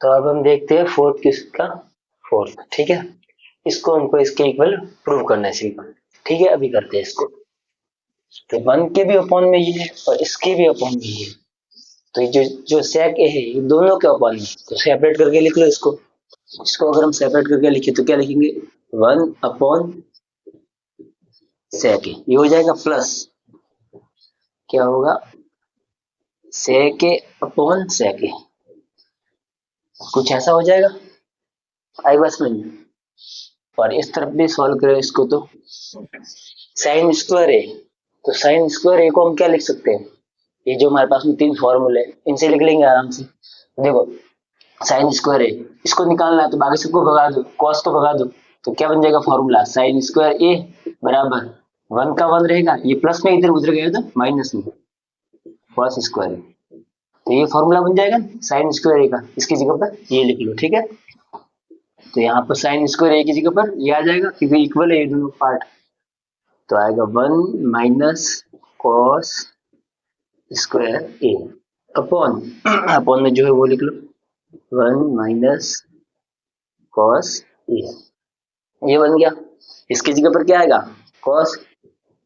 तो अब हम देखते हैं फोर्थ किसका, फोर्थ, ठीक है। इसको हमको इसके इक्वल प्रूव करना है सिंपल, ठीक है। अभी करते हैं इसको। तो 1 के भी अपॉन में ये है और इसके भी अपॉन में ये है, तो ये जो जो sec a है ये दोनों के अपॉन में, तो सेपरेट करके लिख लो इसको। इसको अगर हम सेपरेट करके लिखे तो क्या लिखेंगे, 1 अपॉन sec a, ये हो जाएगा प्लस, क्या होगा, sec a upon sec a, कुछ ऐसा हो जाएगा। आई बस में, और इस तरफ भी सॉल्व करें इसको तो साइन स्क्वायर ए, तो साइन स्क्वायर ए को हम क्या लिख सकते हैं, ये जो हमारे पास में 3 फॉर्मूले हैं इनसे लिख लेंगे आराम से। देखो साइन स्क्वायर ए, इसको निकालना है तो बाकी सबको भगा दो, कॉस को भगा दो, तो क्या बन जाएगा फॉर्मूला, साइन स्क्वायर ए बराबर 1 का 1 रहेगा, ये प्लस में इधर उधर गया तो माइनस में कॉस स्क्वायर ए, तो ये फॉर्मूला बन जाएगा साइन स्क्वायर ए का, इसकी जगह पर ये लिख लो, ठीक है। तो यहाँ पर साइन स्क्वायर ए की जगह पर ये आ जाएगा क्योंकि इक्वल है ये दोनों पार्ट, तो आएगा 1 minus cos square A upon, upon में जो है वो लिख लो 1 माइनस कॉस ए, ये बन गया। इसकी जगह पर क्या आएगा, कॉस,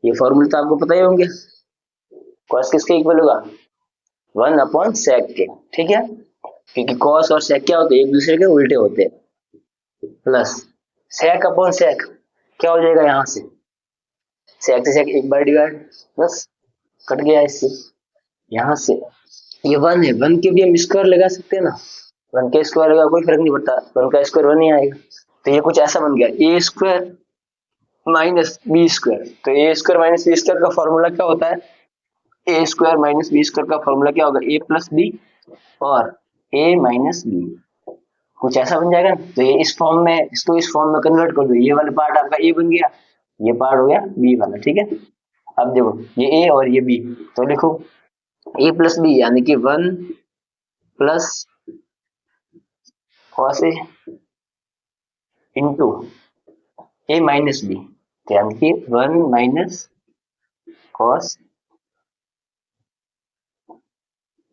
ये फॉर्मूला तो आपको पता ही होंगे, कॉस किसके इक्वल होगा, 1 अपॉन सेक के, ठीक है, क्योंकि कॉस और सेक क्या होते हैं, एक दूसरे के उल्टे होते हैं, प्लस सेक अपॉन सेक क्या हो जाएगा, यहाँ से सेक से सेक एक बार डिवाइड, बस कट गया इससे, यहाँ से ये 1 है, 1 के भी हम स्क्वायर लगा सकते हैं ना, 1 के स्क्वायर लगा कोई फर्क नहीं पड़ता, 1 का स्क्वायर 1 ही आएगा, तो ये कुछ ऐसा बन गया A square minus B square, तो A square minus B square का फॉर्मूला क्या होता है, A square minus B square का फॉर्मूला क्या होगा, ए प्लस बी और ए माइनस बी, कुछ ऐसा बन जाएगा। तो ये इस फॉर्म में, इसको इस फॉर्म में कन्वर्ट कर दो, ये वाला पार्ट आपका ए बन गया, ये पार्ट हो गया बी वाला, ठीक है। अब देखो ये ए और ये बी, तो लिखो ए प्लस बी यानी कि 1 plus cos A into A minus B, यानी कि 1 माइनस कॉस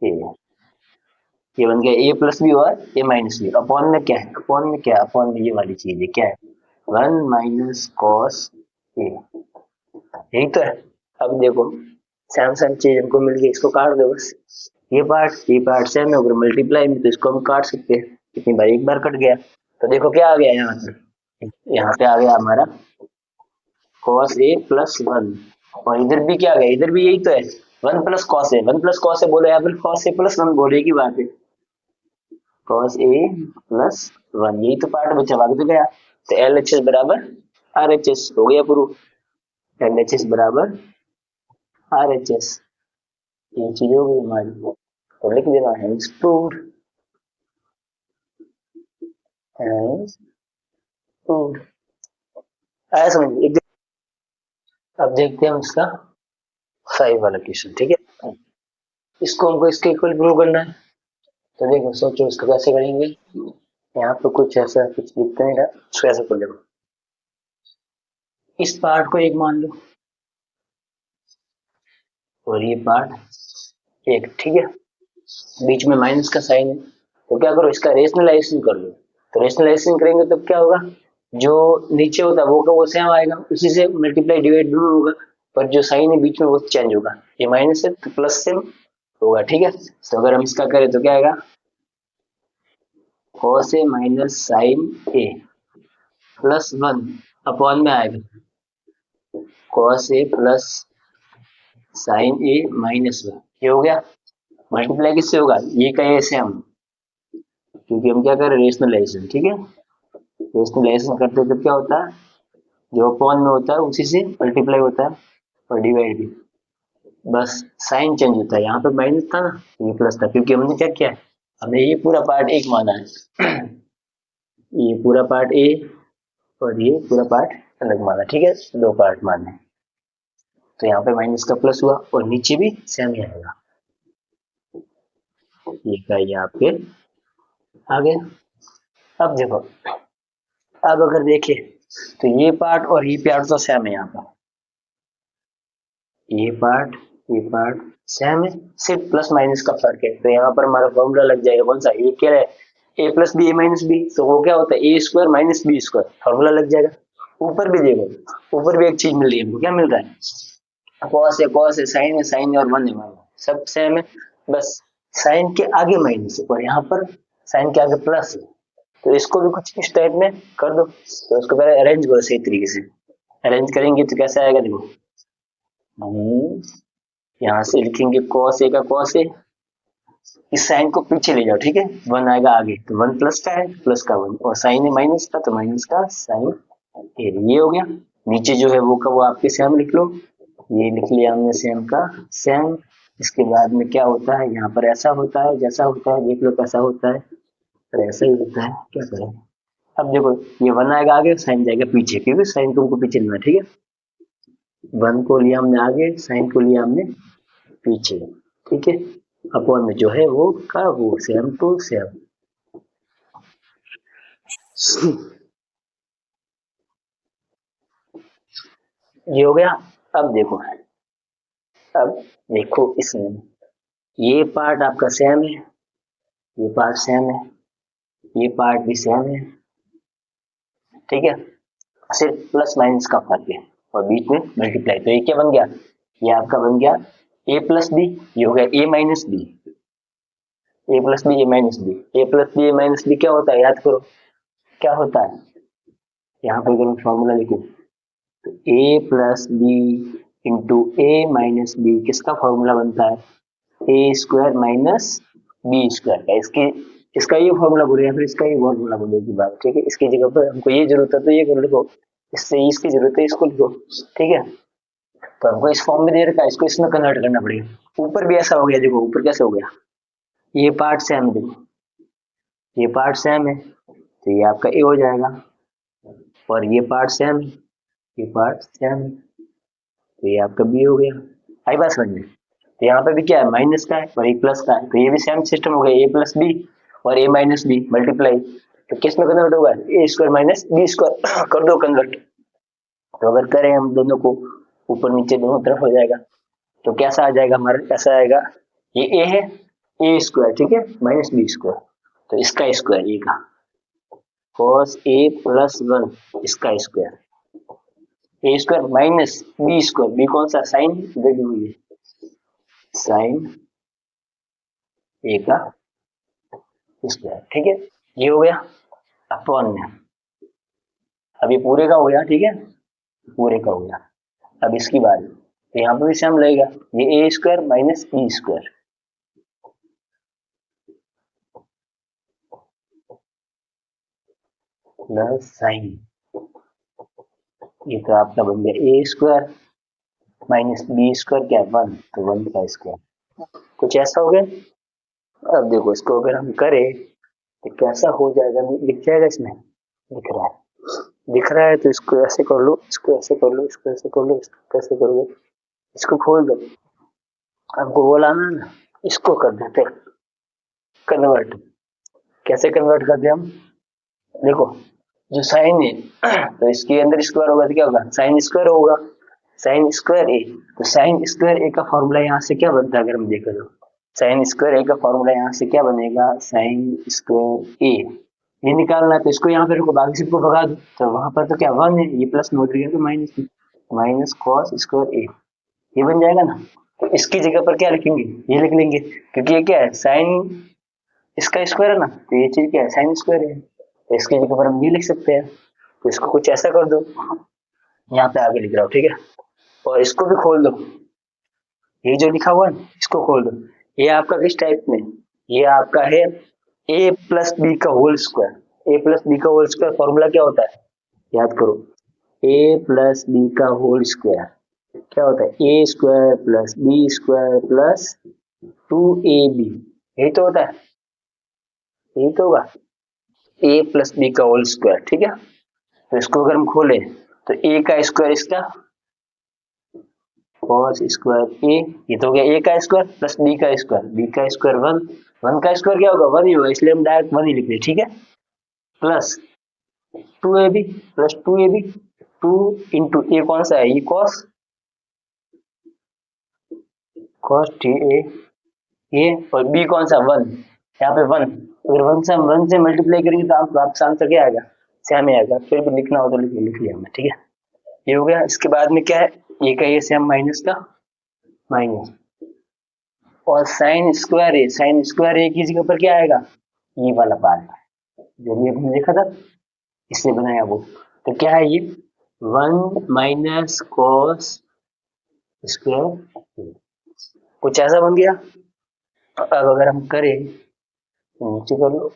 ए, ये बन गया ए प्लस बी और ए माइनस बी, अपॉन में क्या है, अपॉन में क्या है, अपॉन में ये वाली चीज है, क्या है 1 माइनस कॉस ए, यही तो है। अब देखो सेम सेम चीज हमको मिल गई, इसको काट दो बस, ये पार्ट सेम है, अगर मल्टीप्लाई में तो इसको हम काट सकते हैं, कितनी बार, एक बार कट गया, तो देखो क्या आ गया यहाँ पर, यहाँ पे आ गया हमारा cos a प्लस 1, और इधर भी क्या आ गया, इधर भी यही तो है 1 plus cos A, 1 plus cos A बोलो या फिर cos a प्लस 1 बोलो, एक ही बात है, cos a प्लस 1, यही तो पार्ट बचा, भाग तो गया, तो LHS बराबर RHS हो गया प्रूफ, LHS बराबर RHS, ये चीज हो गई हमारी, तो लिख देना है प्रूव्ड, प्रूव्ड, आया समझ एक। अब देखते हैं हम इसका 5 वाला क्वेश्चन, ठीक है, इसको हमको इसके इक्वल प्रूव करना है, तो देखो सोचो इसको कैसे करेंगे, यहाँ पे कुछ ऐसा कुछ दिख नहीं रहा, इसको ऐसे कर देखो, इस पार्ट को एक मान लो और ये पार्ट एक, ठीक है, बीच में माइनस का साइन है, तो क्या करो इसका रेशनलाइजेशन कर लो, तो रेशनलाइजेशन करेंगे तो क्या होगा, जो नीचे होता है वो सेम आएगा, उसी से मल्टीप्लाई डिवाइड दोनों होगा, पर जो साइन है बीच में वो चेंज होगा, ये माइनस है तो प्लस सेम होगा, ठीक है। तो अगर हम इसका करें तो क्या आएगा, cos a minus sine A plus 1 upon में आएगा cos a plus sine A minus 1, ये हो गया, मल्टीप्लाई किससे होगा, ये का ये से हम, क्योंकि हम क्या कर रहे हैं रेशनलाइजेशन, ठीक है, रेशनलाइजेशन करते हैं तो क्या होता है, जो अपॉन में होता है उसी से मल्टीप्लाई होता है और डिवाइड भी, बस साइन चेंज होता है, यहाँ पे माइनस था ना, ये प्लस था, क्योंकि हमने क्या किया है, हमने ये पूरा पार्ट एक माना है, ये पूरा पार्ट ए और ये पूरा पार्ट अलग माना, ठीक है, दो पार्ट माने, तो यहाँ पे माइनस का प्लस हुआ और नीचे भी सेम ही आएगा, ये का ये आपके आ गया। अब देखो, अब अगर देखें तो ये पार्ट और ये पार्ट तो सेम है, यहाँ पर ये पार्ट सेम है, सिर्फ प्लस माइनस का फर्क है, तो यहाँ पर हमारा फॉर्मूला लग जाएगा कौन सा, ये क्या है A plus B A minus B, तो वो क्या होता है A square minus B square, formula लग जाएगा। ऊपर भी देखो, ऊपर भी एक चीज मिल रही है हमको, क्या मिल रहा है, कॉस है साइन है और वन है, सब सेम है, बस साइन के आगे माइनस है और यहाँ पर साइन के आगे प्लस है। तो इसको भी कुछ इस टाइप में कर दो, तो उसको पहले अरेंज करो सही तरीके से। अरेंज करेंगे तो कैसे आएगा देखो, यहाँ से लिखेंगे कॉस ए का कॉस ए, इस साइन को पीछे ले जाओ, ठीक है, वन आएगा आगे, तो वन प्लस का है प्लस का वन, और साइन है माइनस का तो माइनस का साइन ए, ये हो गया। नीचे जो है वो का वो आपके सेम लिख लो, ये लिख लिया हमने सेम का सेम। इसके बाद में क्या होता है, यहाँ पर ऐसा होता है, जैसा होता है देख लो कैसा होता है, तो ऐसा ही होता है, क्या करें। अब देखो ये वन आएगा आगे, साइन जाएगा पीछे, क्योंकि साइन तुमको पीछे लेना, ठीक है, वन को लिया हमने आगे, साइन को लिया हमने पीछे, ठीक है, अपॉन में जो है वो का वो सेम टू सेम। ये हो गया। अब देखो, अब देखो इसमें ये पार्ट आपका सेम है, ये पार्ट सेम है, ये पार्ट भी सेम है, ठीक है, सिर्फ प्लस माइनस का फर्क है और बीच में मल्टीप्लाई, तो ये क्या बन गया, ये आपका बन गया ए प्लस बी, ये हो गया ए minus B, A plus B A minus B, A plus B A minus B क्या होता है याद करो, क्या होता है, यहाँ पे अगर मैं फॉर्मूला लिखूं तो A plus B into A minus B किसका फॉर्मूला बनता है, A square minus B square का, इसके इसका ये फॉर्मूला बोले या फिर इसका ये फॉर्मूला बोले की बात, ठीक है, इसकी जगह पर हमको ये जरूरत है तो ये कर लिखो, इससे इसकी जरूरत है इसको लिखो, ठीक है, तो हमको इस फॉर्म में दे रखा है, इसको इसमें कन्वर्ट करना पड़ेगा। ऊपर भी ऐसा हो गया, देखो ऊपर कैसे हो गया, ये पार्ट सेम, देखो ये पार्ट सेम है तो ये आपका ए हो जाएगा, और ये पार्ट सेम है, ये पार्ट सेम है तो ये आपका बी हो गया। आई बात समझ में, तो यहाँ पे भी क्या है माइनस का है और एक प्लस का है, तो ये भी सेम सिस्टम हो गया, ए प्लस बी और ए माइनस बी मल्टीप्लाई, तो किस में कन्वर्ट होगा, A square minus B square कर दो कन्वर्ट, तो अगर करें हम दोनों को ऊपर नीचे दोनों तरफ हो जाएगा, तो कैसा आ जाएगा हमारा, कैसा आएगा, ये ए है ए स्क्वायर, ठीक है, माइनस बी स्क्वायर, तो इसका स्क्वायर ए का cos ए प्लस वन, इसका square A square minus B square, B कौन सा साइन दे हुई है, साइन ए का स्क्वायर, ठीक है, ये हो गया अपॉन में। अब ये पूरे का हो गया, ठीक है, पूरे का हो गया। अब इसकी बारी, तो यहाँ पे भी सेम लगेगा, ये A square minus B square plus sine, ये तो आपका बन गया A square minus B square क्या वन, तो वन का स्क्वायर, कुछ ऐसा हो गया। अब देखो इसको अगर हम करें तो कैसा हो जाएगा, लिख जाएगा इसमें, दिख रहा है, दिख रहा है, तो इसको ऐसे कर लो, इसको ऐसे कर लो, इसको ऐसे कर लो, इसको कैसे करोगे, इसको खोल दो, आपको बोला ना, इसको कर देते कन्वर्ट, कैसे कन्वर्ट करते हम, देखो जो साइन है तो इसके अंदर स्क्वायर होगा तो क्या होगा, साइन स्क्वायर होगा, साइन स्क्वायर ए, तो साइन स्क्वायर ए का फॉर्मूला यहाँ से क्या बनता है, अगर हम देखें तो साइन स्क्वायर ए का फॉर्मूला यहाँ से क्या बनेगा, साइन स्क्वायर ए, ये निकालना है तो इसको यहाँ पे रखो, बाकी सबको भगा दो, तो वहां पर तो क्या वन है, ये प्लस में हो गया तो माइनस में, माइनस कॉस स्क्वायर ए, ये बन जाएगा ना, तो इसकी जगह पर क्या लिखेंगे, ये लिख लेंगे, क्योंकि ये क्या है साइन इसका स्क्वायर है ना, तो ये चीज क्या है साइन स्क्वायर है, तो इसकी जगह पर हम ये लिख सकते हैं, तो इसको कुछ ऐसा कर दो, यहाँ पे आगे लिख रहा हूँ, ठीक है, और इसको भी खोल दो, ये जो लिखा हुआ है इसको खोल दो, ये आपका किस टाइप में, ये आपका है ए प्लस बी का whole square, A plus B का होल स्क्वायर फॉर्मूला क्या होता है, याद करो, ए प्लस बी का होल स्क्वायर क्या होता है, A square plus B square plus two A B, यही तो होता है, यही तो होगा, ए प्लस बी का होल स्क्वायर, ठीक है, तो इसको अगर हम खोले तो ए का स्क्वायर इसका cos स्क्वायर ए, ये तो हो गया ए का स्क्वायर प्लस बी का स्क्वायर, बी का स्क्वायर वन, वन का स्क्वायर क्या होगा वन ही होगा, इसलिए हम डायरेक्ट वन ही लिख रहे, ठीक है, plus two A B, plus two A B, two into A कौन सा है, ये कॉस, कॉस टी ए, ये और बी कौन सा वन, यहाँ पे वन, अगर वन से मल्टीप्लाई करेंगे तो आपका आंसर क्या आएगा, सेम ही आएगा। फिर भी लिखना हो तो लिख लिया हमने, ठीक है। ये हो गया। इसके बाद में क्या है, ये का ये सेम माइनस का माइनस, और साइन स्क्वायर ए की जगह पर क्या आएगा, ये वाला पार्ट जो भी हमने देखा था, इससे बनाया वो। तो क्या है ये, 1 - cos स्क्वायर, कुछ ऐसा बन गया। अब अगर हम करें, नीचे कर लो,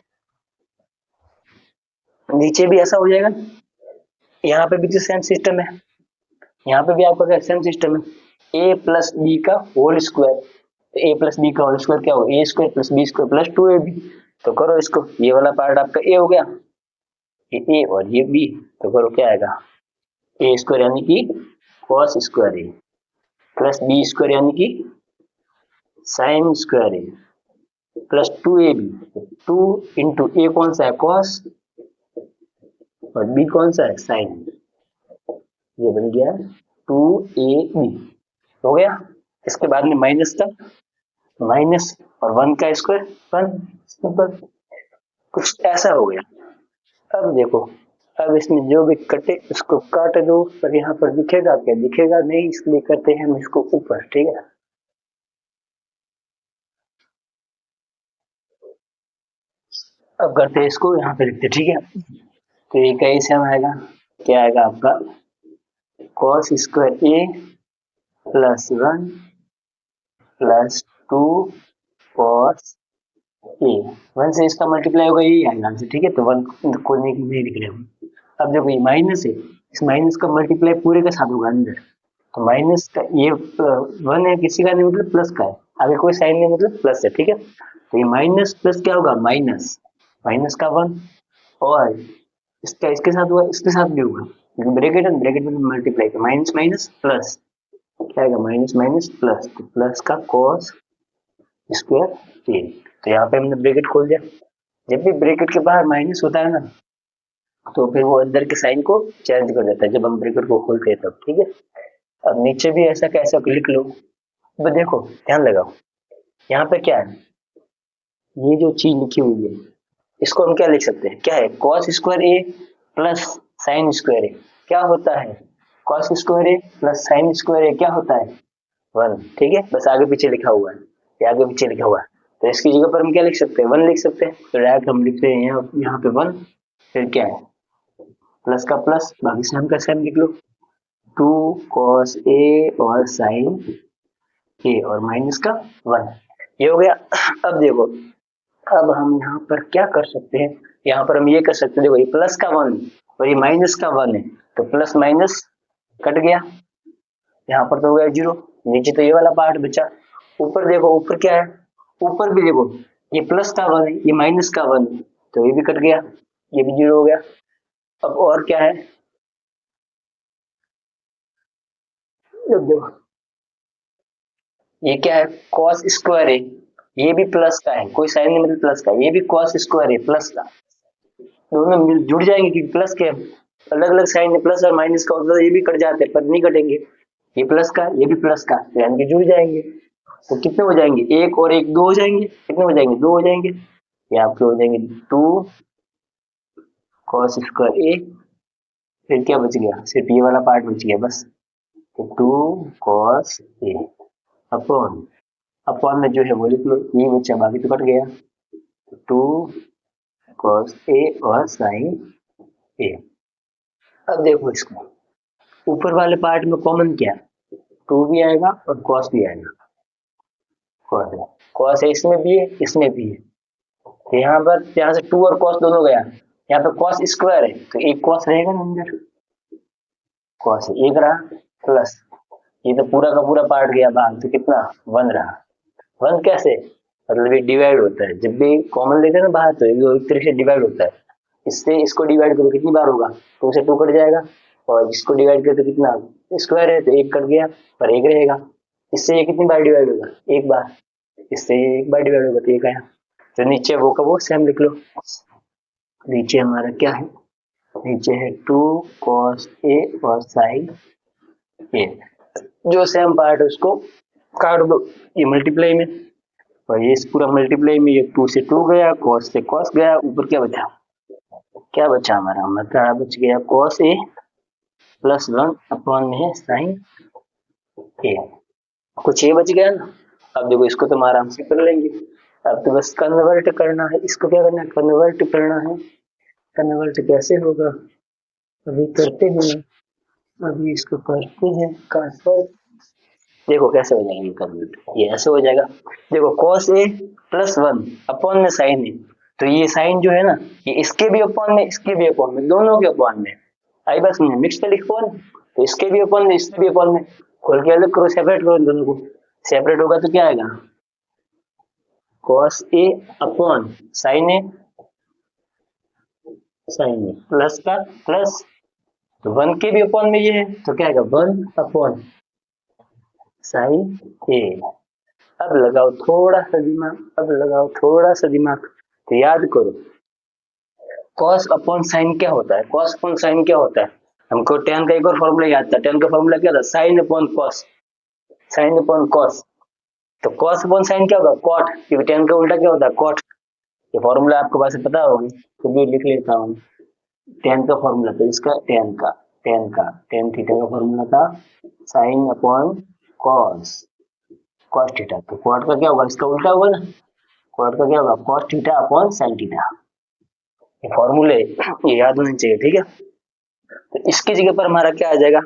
नीचे भी ऐसा हो जाएगा। यहाँ पे भी तो सेम सिस्टम है, यहाँ पे भी आपका सेम सिस्टम है, ए प्लस बी का होल स्क्वायर। तो ए प्लस बी का होल स्क्वायर क्या होगा, A square plus B square plus 2ab। तो करो इसको, ये वाला पार्ट आपका ए हो गया, ये ए और ये बी। तो करो क्या आएगा, ए स्क्वायर यानी कि cos square A plus B square यानी कि sine square A plus 2ab। 2 ए कौन सा है, कॉस, और बी कौन सा है, साइन। ये बन गया 2ab, हो गया। इसके बाद में माइनस का माइनस और 1 का स्क्वायर 1, सिंपल, कुछ ऐसा हो गया। अब देखो, अब इसमें जो भी कटे उसको काट दो, पर यहाँ पर दिखेगा क्या, दिखेगा नहीं, इसलिए करते हैं हम इसको ऊपर, ठीक है। अब करते हैं इसको यहाँ पे लिखते, ठीक है। तो ये कैसे हम आएगा, क्या आएगा आपका, cos square A plus 1 plus 2 cos A. 1 से इसका मल्टीप्लाई होगा, यही आएगा आंसर, ठीक है। तो 1 को नहीं लिख रहे हम। अब देखो ये माइनस है, इस माइनस का मल्टीप्लाई पूरे के साथ होगा अंदर। तो माइनस का ये 1 है, किसी का नहीं मतलब प्लस का है, आगे कोई साइन नहीं मतलब प्लस है, ठीक है। तो ये माइनस प्लस क्या होगा, माइनस माइनस का 1, और इसका इसके साथ हुआ, इसके साथ भी होगा, क्योंकि ब्रैकेट है, ब्रैकेट में मल्टीप्लाई का माइनस माइनस प्लस, क्या आएगा, माइनस माइनस प्लस, तो प्लस का कॉस स्क्वायर ए। तो यहाँ पे हमने ब्रैकेट खोल दिया। जब भी ब्रैकेट के बाहर माइनस होता है ना, तो फिर वो अंदर के साइन को चेंज कर देता है जब हम ब्रैकेट को खोलते हैं तब, ठीक है। अब नीचे भी ऐसा कैसा लिख लो। अब देखो ध्यान लगाओ, यहाँ पे क्या है, ये जो चीज लिखी हुई है, इसको हम क्या लिख सकते हैं, क्या है, cos square A plus sine square ए। क्या होता है, cos square A plus sine square ए क्या होता है, 1, ठीक है। बस आगे पीछे लिखा हुआ है, ये आगे पीछे लिखा हुआ है। तो इसकी जगह पर हम क्या लिख सकते हैं, 1 लिख सकते हैं। तो डायरेक्ट हम लिखते हैं यहाँ पे 1, फिर क्या है, प्लस का प्लस, बाकी सेम का सेम लिख लो, 2 कॉस ए और साइन ए और माइनस का 1, ये हो गया। अब देखो, अब हम यहाँ पर क्या कर सकते हैं, यहाँ पर हम ये कर सकते हैं, देखो ये प्लस का 1 और ये माइनस का 1 है, तो प्लस माइनस कट गया, यहाँ पर तो हो गया 0, नीचे तो ये वाला पार्ट बचा। ऊपर देखो, ऊपर क्या है, ऊपर भी देखो, ये प्लस का 1 है, ये माइनस का 1 है, तो ये भी कट गया, ये भी 0 हो गया। अब और क्या है, अब देखो ये क्या है, cos स्क्वायर है, ये भी प्लस का है, कोई साइन नहीं मतलब प्लस का, ये भी cos स्क्वायर है प्लस का, दोनों जुड़ जाएंगे क्योंकि प्लस के अलग अलग साइन है, प्लस और माइनस का होता है, ये भी कट जाते हैं पर नहीं कटेंगे, ये प्लस का ये भी प्लस का, यानी कि जुड़ जाएंगे। तो कितने हो जाएंगे, एक और एक 2 हो जाएंगे, कितने हो जाएंगे, 2 हो जाएंगे, ये आपके हो जाएंगे 2 cos स्क्वायर ए, फिर क्या बच गया, सिर्फ ये वाला पार्ट बच गया बस। तो 2 cos ए अपॉन, अपॉन में जो है वो लिख लो, ये बच्चा बाकी तो कट गया, 2 cos ए और sin ए। अब देखो इसको, ऊपर वाले पार्ट में कॉमन क्या है, 2 भी आएगा और cos भी आएगा, cos है, cos है इसमें भी है इसमें भी है। तो यहाँ से 2 और cos दोनों गया, यहाँ पे cos स्क्वायर है तो एक cos रहेगा ना अंदर, cos एक रहा, प्लस ये तो पूरा का पूरा पार्ट गया बाहर, तो कितना 1 रहा। 1 कैसे, मतलब ये डिवाइड होता है, जब भी कॉमन लेते हैं ना बाहर तो एक तरह से डिवाइड होता है, इससे इसको डिवाइड करो कितनी बार होगा, 2 से 2 कट जाएगा, और इसको डिवाइड करो तो कितना, स्क्वायर है तो एक कट गया पर एक रहेगा, इससे ये कितनी बार डिवाइड होगा, एक बार, इससे ये एक बार डिवाइड होगा तो एक आया। तो नीचे वो का वो सेम लिख लो, नीचे हमारा क्या है, नीचे है 2 cos ए और sin ए, जो सेम पार्ट है उसको काट दो ये मल्टीप्लाई में, और ये इस पूरा मल्टीप्लाई में ये 2 से 2 गया, cos से cos गया, ऊपर क्या बचा, क्या बचा हमारा, मतलब बच गया cos a प्लस 1 अपॉन में है sin a, कुछ ये बच गया ना। अब देखो इसको तो हम आराम से कर लेंगे, अब तो बस कन्वर्ट करना है, इसको क्या करना है, कन्वर्ट करना है। कन्वर्ट कैसे होगा, अभी करते हैं, अभी इसको करते हैं ट्रांसफर। देखो कैसे हो जाएंगे कन्वर्ट, ये ऐसे हो जाएगा। देखो cos a प्लस 1 अपॉन में sin a, तो ये साइन जो है ना, ये इसके भी अपॉन में, इसके भी अपॉन में, दोनों के अपॉन में आई, बस मिक्स में लिखो ना, तो इसके भी अपॉन में, इसके भी अपॉन में, खोल के अलग करो, सेपरेट करो इन दोनों को, सेपरेट होगा तो क्या आएगा, cos a upon sin a, sin a plus का प्लस, तो 1 के भी अपॉन में ये है, तो क्या आएगा 1 अपॉन sin a। अब लगाओ थोड़ा सा दिमाग, अब लगाओ थोड़ा सा दिमाग, तो याद करो cos अपॉन sin क्या होता है, cos अपॉन sin क्या होता है, हमको tan का एक और फॉर्मूला याद था, tan का फॉर्मूला क्या था, sin upon cos, sin upon cos, तो cos अपॉन sin क्या होगा, cot, क्योंकि tan का उल्टा क्या होता है, cot। ये फॉर्मूला आपको वैसे पता होगी, तो भी लिख लेता हूँ, tan का फॉर्मूला था इसका, tan थीटा का फॉर्मूला था sin upon cos, cos theta, तो cot का क्या होगा, इसका उल्टा होगा ना, cot का क्या होगा, cos theta upon sin theta. ये फॉर्मूले ये याद होने चाहिए, ठीक है। तो इसकी जगह पर हमारा क्या आ जाएगा,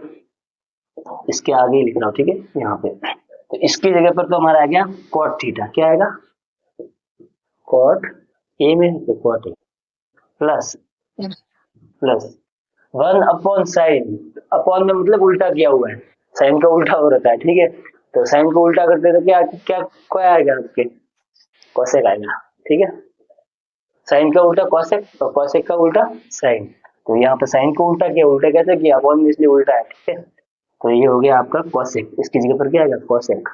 इसके आगे ही लिख रहा हूँ, ठीक है, यहाँ पे, तो इसकी जगह पर तो हमारा आ गया cot थीटा, क्या आएगा, cot a में तो cot a plus plus 1 upon sine, upon में मतलब उल्टा किया हुआ है, साइन का उल्टा हो रखा है, ठीक है, तो साइन को उल्टा करते तो क्या क्या क्या आएगा आपके, कोसेक आएगा, ठीक है, साइन का उल्टा कोसेक और कोसेक का उल्टा साइन, तो यहाँ पे साइन को उल्टा किया, उल्टा कैसे किया, अपॉन में इसलिए उल्टा है, ठीक है, तो ये हो गया आपका कोसेक, इसकी जगह पर क्या आएगा कोसेक।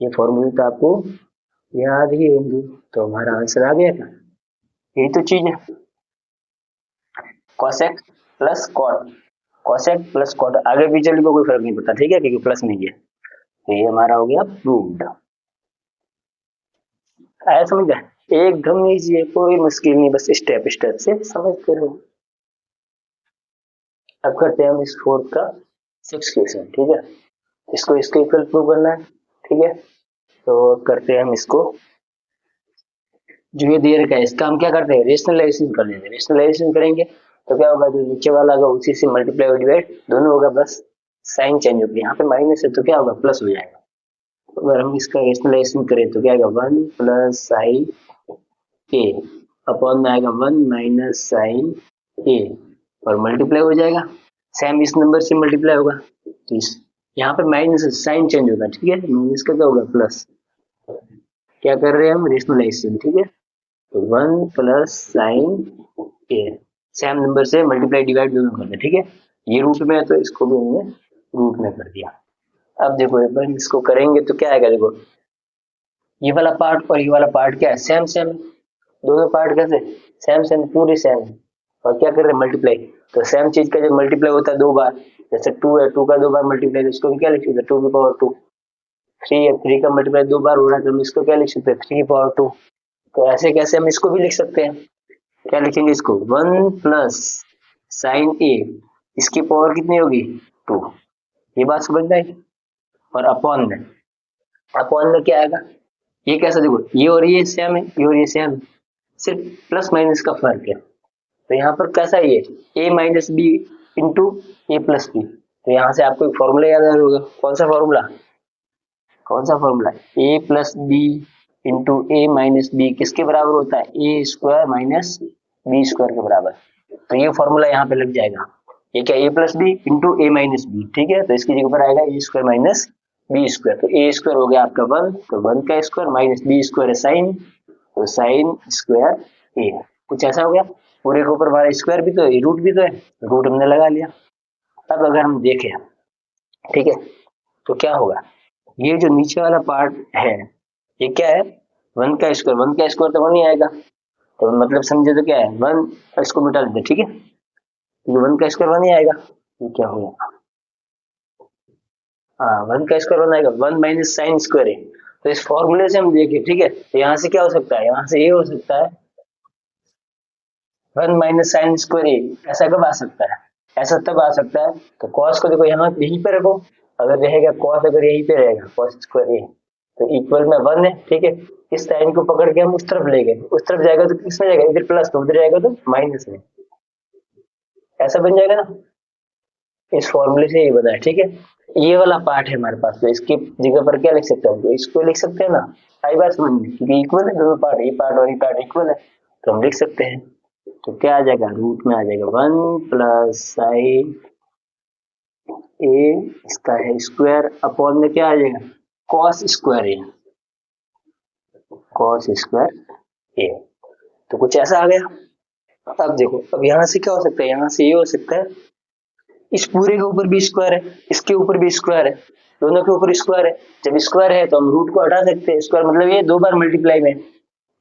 ये फॉर्मूले तो आपको याद ही होंगी, तो हमारा आंसर आ गया था, यही तो चीज है, cosec plus cot, cosec plus cot, आगे पीछे को कोई फर्क नहीं पड़ता, ठीक है, क्योंकि प्लस में ही है, तो ये हमारा हो गया प्रूव्ड। आया समझ गया, एकदम इजी है, कोई मुश्किल नहीं, बस स्टेप स्टेप से समझते रहो। अब करते हैं हम इस फोर्थ का 6 क्वेश्चन, ठीक है, इसको इसके इक्वल प्रूव करना है, ठीक है, तो करते हैं हम इसको, जो ये दे रखा है इसका हम क्या करते हैं, रेशनलाइजेशन कर लेंगे, रेशनलाइजेशन करेंगे तो क्या होगा, जो नीचे वाला होगा उसी से मल्टीप्लाई और डिवाइड दोनों होगा, बस साइन चेंज होगी, यहाँ पे माइनस है तो क्या होगा, प्लस हो जाएगा, तो अगर हम इसका रेशनलाइजेशन करें तो क्या आएगा, 1 प्लस साइन ए अपॉन में आएगा 1 माइनस साइन ए, और मल्टीप्लाई हो जाएगा, सेम इस नंबर से मल्टीप्लाई होगा, तो इस यहाँ पे माइनस साइन चेंज होगा, ठीक है, माइनस का क्या होगा प्लस, क्या कर रहे हैं हम, रेशनलाइजेशन, ठीक है, तो 1 प्लस साइन ए, सेम नंबर से मल्टीप्लाई डिवाइड दोनों करना, ठीक है, ये रूट में है तो इसको भी हमने रूट में कर दिया। अब देखो एक बार इसको करेंगे तो क्या आएगा, देखो ये वाला पार्ट और ये वाला पार्ट क्या है, सेम सेम, दोनों पार्ट कैसे सेम सेम, पूरे सेम, और क्या कर रहे हैं मल्टीप्लाई, तो सेम चीज का जब मल्टीप्लाई होता है दो बार, जैसे 2 है, 2 का दो बार मल्टीप्लाई, तो इसको भी क्या लिख सकते हैं, 2 की पावर 2, 3 है, 3 का मल्टीप्लाई दो बार हो रहा है, तो हम इसको क्या लिख सकते हैं, 3 की पावर 2, तो ऐसे कैसे हम इसको भी लिख सकते हैं, क्या लिखेंगे इसको, 1 प्लस साइन ए, इसकी पावर कितनी होगी 2, ये बात समझ में आई, और अपॉन में क्या आएगा, ये कैसा, देखो ये और ये सेम है, ये और ये सेम है, सिर्फ प्लस माइनस का फर्क है, तो यहाँ पर कैसा है ये a minus B into A plus B, तो यहाँ से आपको एक फॉर्मूला याद आ रहा होगा, कौन सा फॉर्मूला, कौन सा formula, a plus B into A minus B किसके बराबर होता है, A square minus B square के बराबर, तो ये फॉर्मूला यहाँ पे लग जाएगा, ये क्या a plus B into A minus B, ठीक है, तो इसकी जगह पर आएगा A square minus B square, तो ए स्क्वायर हो गया आपका 1, तो 1 का स्क्वायर माइनस बी स्क्वायर है साइन, तो साइन स्क्वायर ए, कुछ ऐसा हो गया, पूरे के ऊपर हमारा स्क्वायर भी तो है, रूट भी तो है, रूट हमने लगा लिया। अब अगर हम देखें, ठीक है, तो क्या होगा, ये जो नीचे वाला पार्ट है ये क्या है, 1 का स्क्वायर, 1 का स्क्वायर तो 1 ही आएगा, तो मतलब समझे तो क्या है 1, इसको मिटा देते, ठीक है, ये 1 का स्क्वायर 1 ही आएगा, ये क्या होगा, हाँ 1 का स्क्वायर 1 आएगा, 1 माइनस साइन स्क्वायर है, तो इस फॉर्मूले से हम देखें, ठीक है, तो यहाँ से क्या हो सकता है, यहाँ से ये हो सकता है 1 माइनस साइन स्क्वायर ए, ऐसा कब आ सकता है, ऐसा तब आ सकता है तो कॉस को देखो यहाँ यहीं पे रखो, अगर रहेगा कॉस, अगर यहीं पे रहेगा कॉस स्क्वायर ए तो इक्वल में 1 है, ठीक है, इस साइन को पकड़ के हम उस तरफ ले गए, उस तरफ जाएगा तो किस में जाएगा, इधर प्लस, तो उधर जाएगा तो माइनस में, ऐसा बन जाएगा ना, इस फॉर्मूले से ये बना है, ठीक है। ये वाला पार्ट है हमारे पास, तो इसकी जगह पर क्या लिख सकते हैं, तो इसको लिख सकते हैं ना, आई बात समझ में, क्योंकि इक्वल है दोनों पार्ट, ये पार्ट और ये पार्ट इक्वल है, तो हम लिख सकते हैं, तो क्या आ जाएगा, रूट में आ जाएगा 1 प्लस साइन ए, इसका है स्क्वायर, अपॉन में क्या आ जाएगा, कॉस स्क्वायर ए, कॉस स्क्वायर ए, तो कुछ ऐसा आ गया। अब देखो, अब यहाँ से क्या हो सकता है, यहाँ से ये हो सकता है, इस पूरे के ऊपर भी स्क्वायर है, इसके ऊपर भी स्क्वायर है, दोनों के ऊपर स्क्वायर है, जब स्क्वायर है तो हम रूट को हटा सकते हैं, स्क्वायर मतलब ये दो बार मल्टीप्लाई में,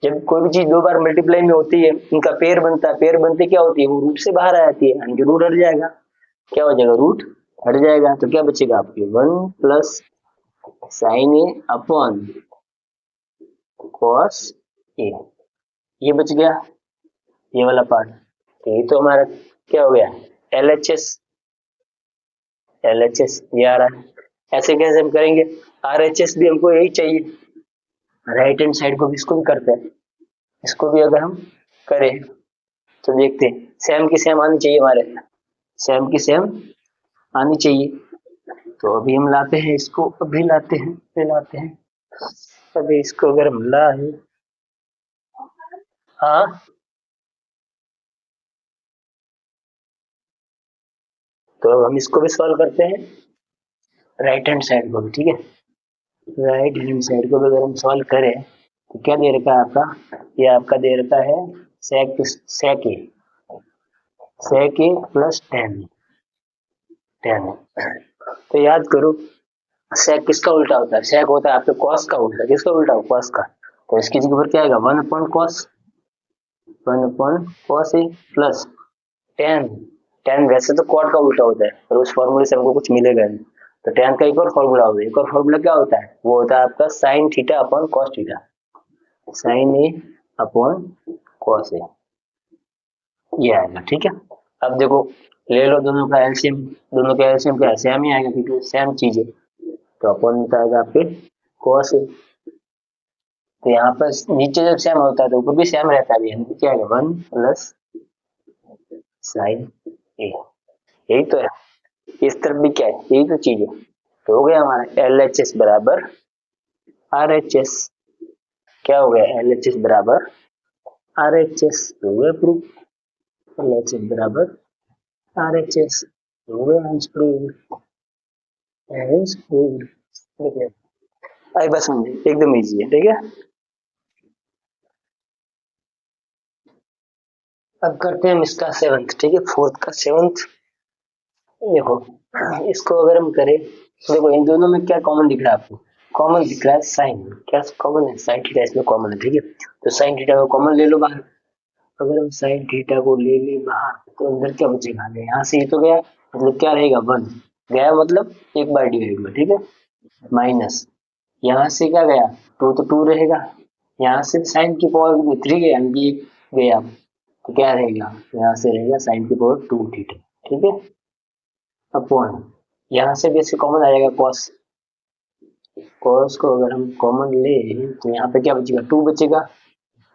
जब कोई भी चीज दो बार मल्टीप्लाई में होती है उनका पेयर बनता है, पेयर बनते क्या होती है, वो रूट से बाहर आ जाती है, यानी कि रूट हट जाएगा, क्या हो जाएगा, रूट हट जाएगा, तो क्या बचेगा आपके 1 plus sine A upon cos A, ये बच गया, ये वाला पार्ट, तो ये तो हमारा क्या हो गया, LHS, LHS ये आ रहा है, ऐसे कैसे हम करेंगे, RHS भी हमको यही चाहिए, राइट हैंड साइड को भी इसको भी करते हैं, इसको भी अगर हम करें तो देखते हैं, सेम की सेम आनी चाहिए हमारे, सेम की सेम आनी चाहिए, तो अभी हम लाते हैं इसको, अभी लाते हैं, अभी लाते हैं, अभी इसको अगर हम लाए, हाँ तो अब हम इसको भी सॉल्व करते हैं, राइट हैंड साइड को भी, ठीक है, राइट हैंड साइड को भी अगर हम सॉल्व करें तो क्या दे रखा है आपका, ये आपका दे रखा है सेक ए प्लस टेन, तो याद करो सेक किसका उल्टा होता है, सेक होता है आपके कॉस का उल्टा, किसका उल्टा हो, कॉस का, तो इसकी जगह पर क्या आएगा 1/cos ए प्लस टेन, टेन वैसे तो कॉट का उल्टा होता है, पर उस फॉर्मूले से हमको कुछ मिलेगा नहीं, तो टेन का एक और फॉर्मूला होता है, एक और फॉर्मूला क्या होता है, वो होता है आपका sine theta upon cos theta, sine A upon cos A, ये आएगा, ठीक है। अब देखो ले लो दोनों का एलसीएम, दोनों का एलसीएम क्या है, सेम ही आएगा क्योंकि सेम चीज है, तो अपॉन में आएगा आपके कॉस ए, तो यहाँ पर नीचे जब सेम होता है तो ऊपर भी सेम रहता है, यानी क्या आएगा 1 प्लस साइन ए, यही तो है, इस तरफ भी क्या है, यही तो चीज है, तो हो गया हमारा LHS बराबर RHS, क्या हो गया, LHS बराबर RHS, हो गया प्रूफ, LHS बराबर RHS, हो गया हंस प्रूफ, हंस प्रूफ, देखिए आई बस समझे, एकदम इजी है, ठीक है। अब करते हैं हम इसका सेवंथ, ठीक है, फोर्थ का सेवंथ, देखो इसको अगर हम करें तो देखो इन दोनों में क्या कॉमन दिख रहा है आपको, कॉमन दिख रहा है साइन, क्या कॉमन है, साइन थीटा इसमें कॉमन है, ठीक है, तो साइन थीटा को कॉमन ले लो बाहर, अगर हम साइन थीटा को ले ले बाहर तो अंदर क्या बचेगा, यहाँ से ये तो गया, मतलब क्या रहेगा 1 गया, मतलब एक बार डिवाइड हुआ, ठीक है, माइनस यहाँ से क्या गया 2, तो 2 रहेगा, यहाँ से साइन की पावर 3 गया, यानी कि गया, तो क्या रहेगा, यहाँ से रहेगा साइन की पावर 2 थीटा, ठीक है, अपॉन यहाँ से भी इससे कॉमन आ जाएगा कॉस, कॉस को अगर हम कॉमन ले तो यहाँ पे क्या बचेगा 2 बचेगा,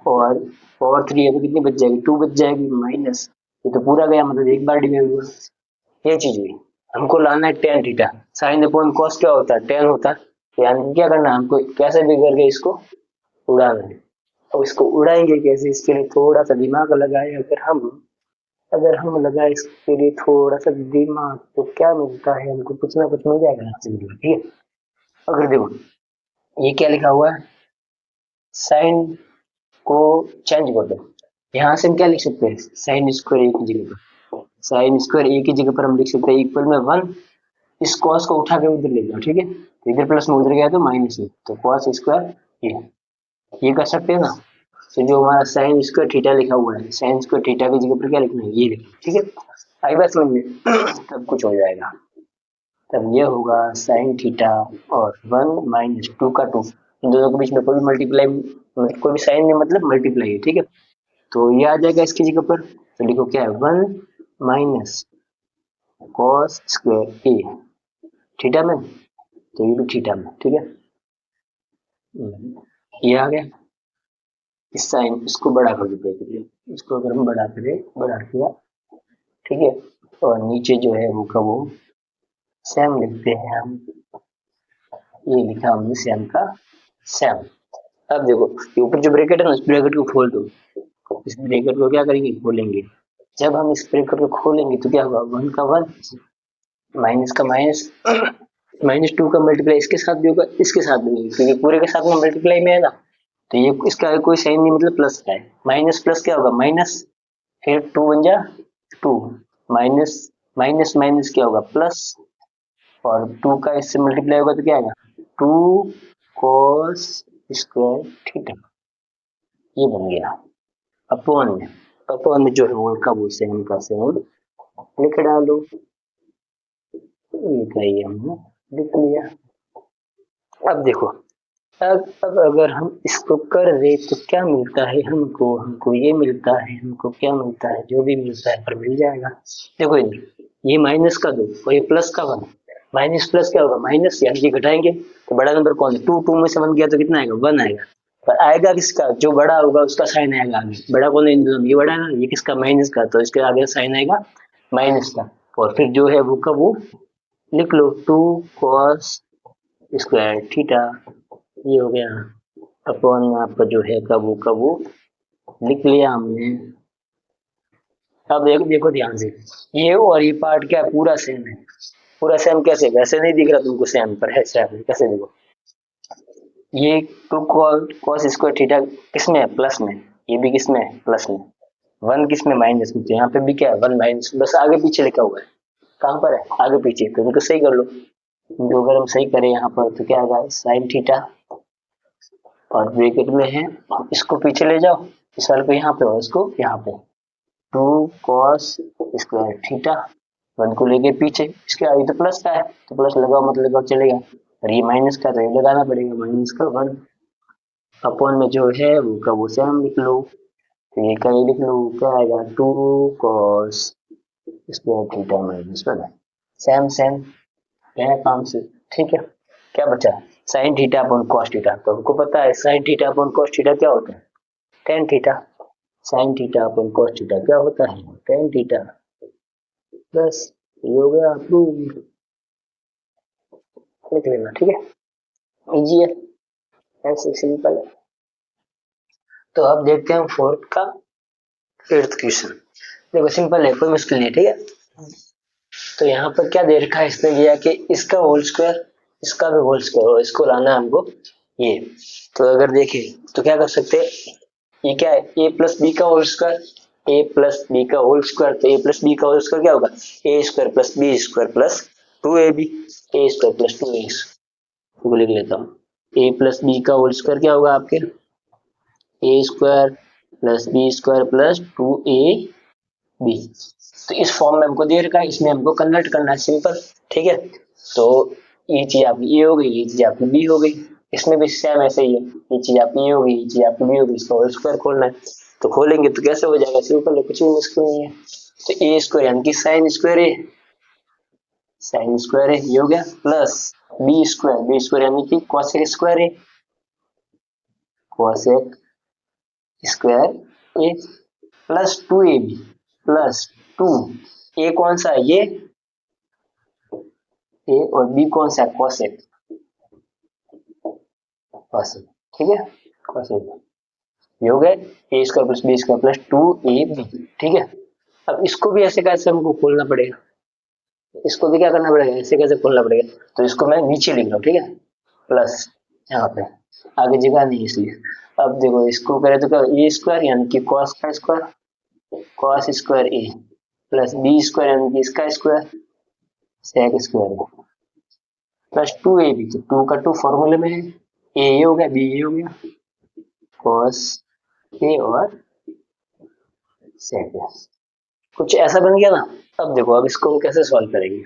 और पावर 3 है तो कितनी बच जाएगी, 2 बच जाएगी, माइनस ये तो पूरा गया, मतलब एक बार डिवाइड हुआ, ये चीज हुई, हमको लाना है tan theta, sine upon cos क्या होता है, टेन होता है, तो यानी क्या करना है हमको, कैसे भी करके इसको उड़ाना है, और इसको उड़ाएंगे कैसे, इसके लिए थोड़ा सा दिमाग लगाए, अगर हम लगाए इसके लिए थोड़ा सा दिमाग, तो क्या मिलता है हमको, कुछ ना कुछ मिल जाएगा यहाँ से, ठीक है। अगर देखो ये क्या लिखा हुआ है, साइन को चेंज कर दो, यहाँ से हम क्या लिख सकते हैं, साइन स्क्वायर ए की जगह पर, साइन स्क्वायर ए की जगह पर हम लिख सकते हैं इक्वल में 1, इस कॉस को उठा के उधर ले जाओ, ठीक है, तो इधर प्लस में उधर गया तो माइनस है, तो कॉस स्क्वायर ये कर सकते हैं ना, तो जो हमारा साइन स्क्वायर थीटा लिखा हुआ है, साइन स्क्वायर थीटा की जगह पर क्या लिखना है, ये लिखना, ठीक है, आई बात समझ में, तब कुछ हो जाएगा, तब ये होगा साइन थीटा और 1 माइनस 2 का 2, इन दोनों के बीच में कोई भी मल्टीप्लाई, कोई भी साइन नहीं, मतलब मल्टीप्लाई है, ठीक है। तो ये आ जाएगा इसकी जगह पर, तो लिखो क्या है, 1 माइनस कॉस स्क्वायर ए थीटा में, तो ये भी थीटा में, ठीक है। ये आ गया। इस साइन इसको बड़ा कर देते हैं, इसको अगर हम बड़ा करें, बड़ा किया, ठीक है। और नीचे जो है वो का वो सेम लिखते हैं हम, ये लिखा हमने सेम का सेम। अब देखो ये ऊपर जो ब्रैकेट है ना, इस ब्रैकेट को खोल दो, इस ब्रैकेट को क्या करेंगे, खोलेंगे। जब हम इस ब्रैकेट को खोलेंगे तो क्या होगा, 1 का 1, माइनस का माइनस, -2 का मल्टीप्लाई इसके साथ भी होगा, इसके साथ भी होगा, क्योंकि पूरे के साथ में मल्टीप्लाई में है ना, तो ये इसका कोई साइन नहीं, मतलब प्लस का है। माइनस प्लस क्या होगा, माइनस, फिर 2 बन जा 2, माइनस माइनस माइनस क्या होगा, प्लस, और 2 का इससे मल्टीप्लाई होगा तो क्या आएगा, 2 cos स्क्वायर थीटा, ये बन गया। अपॉन में जो है वो का वो सेम का सेम लिख डालो, लिखा ही हमने, लिख लिया। अब देखो, अब अगर हम इसको कर रहे तो क्या मिलता है हमको, हमको ये मिलता है, हमको क्या मिलता है, जो भी मिलता है पर मिल जाएगा। देखो ये माइनस का 2 और ये प्लस का 1, माइनस प्लस क्या होगा, माइनस, यानी कि घटाएंगे तो बड़ा नंबर कौन है, 2, 2 में से 1 गया तो कितना आएगा, 1 आएगा। पर आएगा किसका, जो बड़ा होगा उसका साइन आएगा आगे, बड़ा कौन है इन दोनों, ये बड़ा है ना, ये किसका, माइनस का, तो इसके आगे साइन आएगा माइनस का। और फिर जो है वो का वो लिख लो, 2 cos स्क्वायर थीटा, ये हो गया। अपॉन आपका जो है का वो लिख लिया हमने। अब देखो ध्यान से, ये और ये पार्ट क्या है, पूरा सेम है, पूरा सेम कैसे, वैसे नहीं दिख रहा तुमको सेम, पर है सेम, कैसे देखो, ये 2 cos स्क्वायर थीटा किसमें है, प्लस में, ये भी किसमें है, प्लस में, 1 किसमें, माइनस में, तो यहाँ पे भी क्या है, 1 माइनस, बस आगे पीछे लिखा हुआ है, कहाँ पर है, आगे पीछे, तो इनको सही कर लो। जो अगर हम सही करें यहाँ पर तो क्या आएगा, साइन थीटा, और ब्रैकेट में है, इसको पीछे ले जाओ, इस वाले को यहाँ पे और इसको यहाँ पे, 2 cos स्क्वायर थीटा, 1 को लेके पीछे, इसके आगे तो प्लस का है तो प्लस लगाओ, मतलब लगाओ चलेगा, और ये माइनस का तो ये लगाना पड़ेगा, माइनस का 1, अपॉन में जो है वो का वो सेम लिख लो, तो ये का ये लिख लो, क्या आएगा, 2 cos square theta minus 1, same same है काम से, ठीक है। क्या बचा, sign theta upon cos theta, तो हमको पता है sign theta upon cos theta क्या होता है, tan theta, sign theta upon cos theta क्या होता है, टेन थीटा। बस ये हो गया प्रूव, लिख लेना, ठीक है, इजी है, ऐसे सिंपल है। तो अब देखते हैं फोर्थ का 8th क्वेश्चन। देखो सिंपल है, कोई मुश्किल नहीं है, ठीक है। तो यहाँ पर क्या दे रखा है, इसने दिया कि इसका होल स्क्वायर, इसका भी होल स्क्वायर, और इसको लाना है हमको ये। तो अगर देखें तो क्या कर सकते हैं, ये क्या है, ए प्लस बी का whole square, A plus B का होल स्क्वायर, तो ए प्लस बी का होल स्क्वायर क्या होगा, A square plus B square plus 2ab, A square plus 2a, को लिख लेता हूँ, ए प्लस बी का होल स्क्वायर क्या होगा आपके, A square plus B square plus 2ab, तो इस फॉर्म में हमको दे रखा है, इसमें हमको कन्वर्ट करना है, सिंपल, ठीक है। तो ये चीज आपकी ए हो गई, ये चीज आपकी बी हो गई, इसमें भी सेम ऐसे ही है, ये चीज आपकी ए होगी, ये चीज आपकी बी होगी, इसका होल स्क्वायर खोलना है, तो खोलेंगे तो कैसे हो जाएगा, सिंपल है, कुछ भी मुश्किल नहीं है। तो ए स्क्वायर यानी कि साइन स्क्वायर ए, साइन स्क्वायर ए ये हो गया, प्लस बी स्क्वायर यानी कि cosec square A, cosec square A, plus 2ab plus 2, ए कौन सा है, ये ए, और बी कौन सा है, कॉसेक, कॉसेक, ठीक है, कॉसेक, ये हो गया A square plus B square plus 2ab, ठीक है। अब इसको भी ऐसे कैसे हमको खोलना पड़ेगा, इसको भी क्या करना पड़ेगा, ऐसे कैसे खोलना पड़ेगा, तो इसको मैं नीचे लिख रहा हूँ, ठीक है, प्लस यहाँ पे, आगे जगह नहीं इसलिए। अब देखो इसको करें तो क्या, ए स्क्वायर यानी कि कॉस का square, cos square A, plus B square यानी कि इसका square, sec square, plus 2ab, तो 2 का 2 फॉर्मूले में है, ए ये हो गया, बी ये हो गया, कॉस ए और सेक, कुछ ऐसा बन गया ना। अब देखो, अब इसको हम कैसे सॉल्व करेंगे,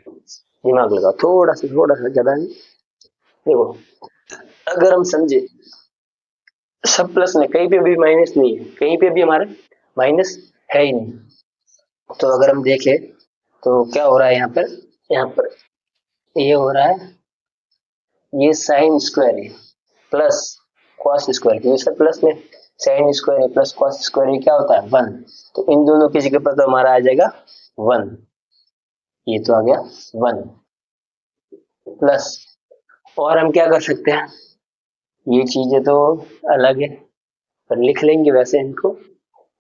दिमाग लगाओ थोड़ा सा ज्यादा नहीं। देखो अगर हम समझे सब प्लस में कहीं पे भी माइनस नहीं है, कहीं पे भी हमारे माइनस है ही नहीं। तो अगर हम देखें तो क्या हो रहा है यहाँ पर ये हो रहा है, ये साइन स्क्वायर है प्लस कॉस स्क्वायर, क्योंकि सब प्लस में साइन स्क्वायर है प्लस कॉस स्क्वायर है क्या होता है 1। तो इन दोनों की जगह पर तो हमारा आ जाएगा 1, ये तो आ गया 1 प्लस। और हम क्या कर सकते हैं, ये चीजें तो अलग है पर लिख लेंगे वैसे इनको।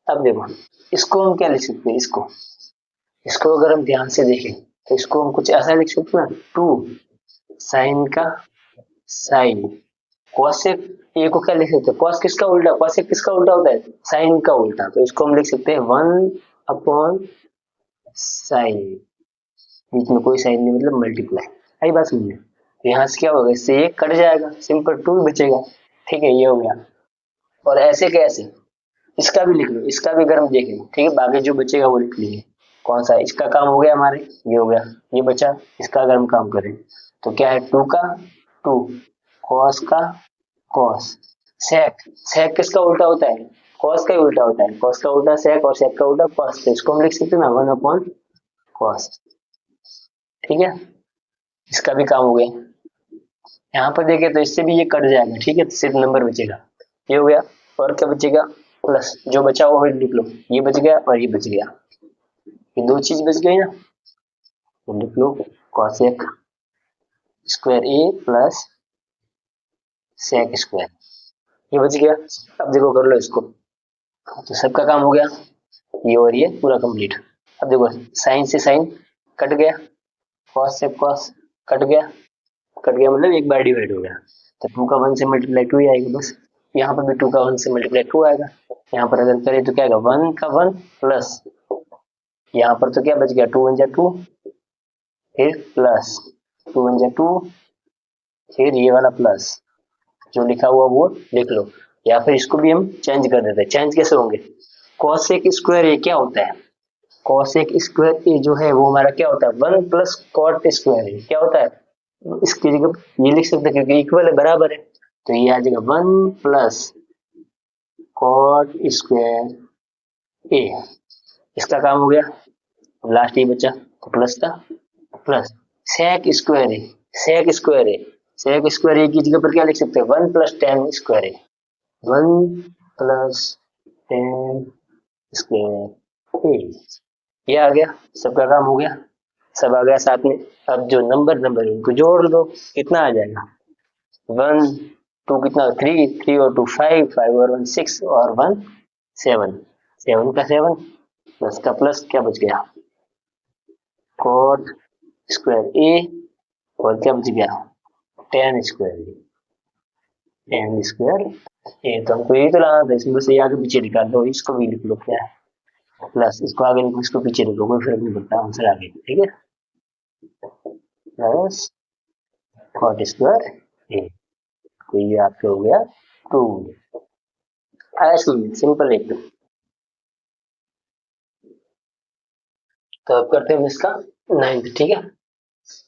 अब देखो इसको हम क्या लिख सकते हैं, इसको इसको अगर हम ध्यान से देखें तो इसको हम कुछ ऐसा लिख सकते हैं, 2 साइन का साइन, कॉसेक ए को क्या लिख सकते हैं, कॉस किसका उल्टा, कॉसेक किसका उल्टा होता है, साइन का उल्टा। तो इसको हम लिख सकते हैं 1 अपॉन साइन, बीच में कोई साइन नहीं मतलब मल्टीप्लाई। आई बात समझ में। तो यहाँ से क्या होगा, इससे ये कट जाएगा, सिंपल 2 बचेगा। ठीक है, ये हो गया। और ऐसे कैसे, इसका भी लिख लो, इसका भी अगर हम देखें, ठीक है, बाकी जो बचेगा वो लिख लेंगे। कौन सा, इसका काम हो गया हमारे, ये हो गया, ये बचा। इसका अगर हम काम करें तो क्या है, 2 का 2, कॉस का कॉस, सेक सेक किसका उल्टा होता है, कॉस का ही उल्टा होता है, कॉस का उल्टा सेक और सेक का उल्टा कॉस। तो इसको हम लिख सकते हैं ना 1 अपॉन कॉस। ठीक है, इसका भी काम हो गया। यहाँ पर देखें तो इससे भी ये कट जाएगा, ठीक है, तो सिर्फ नंबर बचेगा, ये हो गया। और क्या बचेगा, प्लस जो बचा वो लिख लो, ये बच गया और ये बच गया, ये दो चीज बच गई ना, तो लिख लो cosec square A plus sec square, ये बच गया। अब देखो कर लो इसको, तो सबका काम हो गया, ये और ये पूरा कंप्लीट। अब देखो साइन से साइन कट गया, कॉस से कॉस कट गया, कट गया मतलब एक बार डिवाइड हो गया। तो 2 का 1 से मल्टीप्लाई 2 ही आएगा बस। यहाँ पर भी 2 का 1 से मल्टीप्लाई 2 आएगा। यहाँ पर अगर करें तो क्या आएगा, 1 का 1 प्लस, यहाँ पर तो क्या बच गया, 2 1 जा 2, फिर प्लस 2 1 जा 2, फिर ये वाला प्लस, जो लिखा हुआ वो लिख लो। या फिर इसको भी हम चेंज कर देते हैं। चेंज कैसे होंगे, कॉसेक स्क्वायर ए क्या होता है, कॉसेक स्क्वायर ए जो है वो हमारा क्या होता है, 1 प्लस कॉट स्क्वायर ए क्या होता है, इसकी जगह ये लिख सकते हैं क्योंकि इक्वल है, बराबर है। तो ये आ जाएगा 1 प्लस कॉट स्क्वायर ए, इसका काम हो गया। अब लास्ट ये बचा तो प्लस का प्लस सेक स्क्वायर ए, सेक स्क्वायर ए, सेक स्क्वायर ए की जगह पर क्या लिख सकते हैं, 1 प्लस टेन स्क्वायर ए, 1 प्लस टेन स्क्वायर ए, ये आ गया, सबका काम हो गया, सब आ गया साथ में। अब जो नंबर नंबर इनको जोड़ दो, कितना आ जाएगा, 1 2 कितना 3, 3 और 2 5, 5 और 1 6 और 1 7, 7 का 7 प्लस का प्लस क्या बच गया, कॉट स्क्वायर ए, और क्या बच गया, टेन स्क्वायर ए, टेन स्क्वायर ए। तो हमको यही तो लाना था, इसमें बस ये आगे पीछे निकाल दो, इसको भी लिख लो क्या है, प्लस इसको आगे लिखो, इसको पीछे लिखो, कोई फर्क नहीं पड़ता, आंसर आगे, ठीक है, प्लस कॉट स्क्वायर ए। तो ये आपका हो गया 2, आया समझ में, सिंपल एकदम। तो अब करते हैं इसका 9th, ठीक है,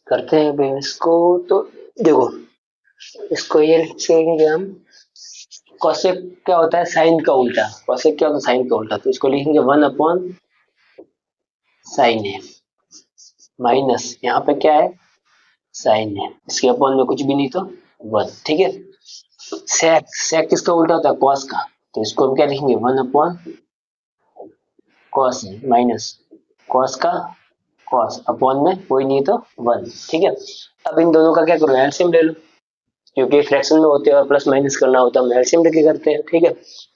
करते हैं अभी इसको। तो देखो इसको ये लिखेंगे हम, कॉसेक क्या होता है, साइन का उल्टा, कॉसेक क्या होता है, साइन का उल्टा। तो इसको लिखेंगे 1 अपॉन साइन है माइनस, यहाँ पे क्या है, साइन है, इसके अपॉन में कुछ भी नहीं तो 1, ठीक है। सेक, सेक किसका उल्टा होता है, कॉस का। तो इसको हम क्या लिखेंगे, 1 अपॉन कॉस है माइनस कॉस का कॉस, अपॉन में कोई नहीं तो 1, ठीक है। अब इन दोनों का क्या करो, एलसीएम ले लो, क्योंकि फ्रैक्शन में होते हैं और प्लस माइनस करना होता है, हम एलसीएम लेके करते हैं, ठीक है।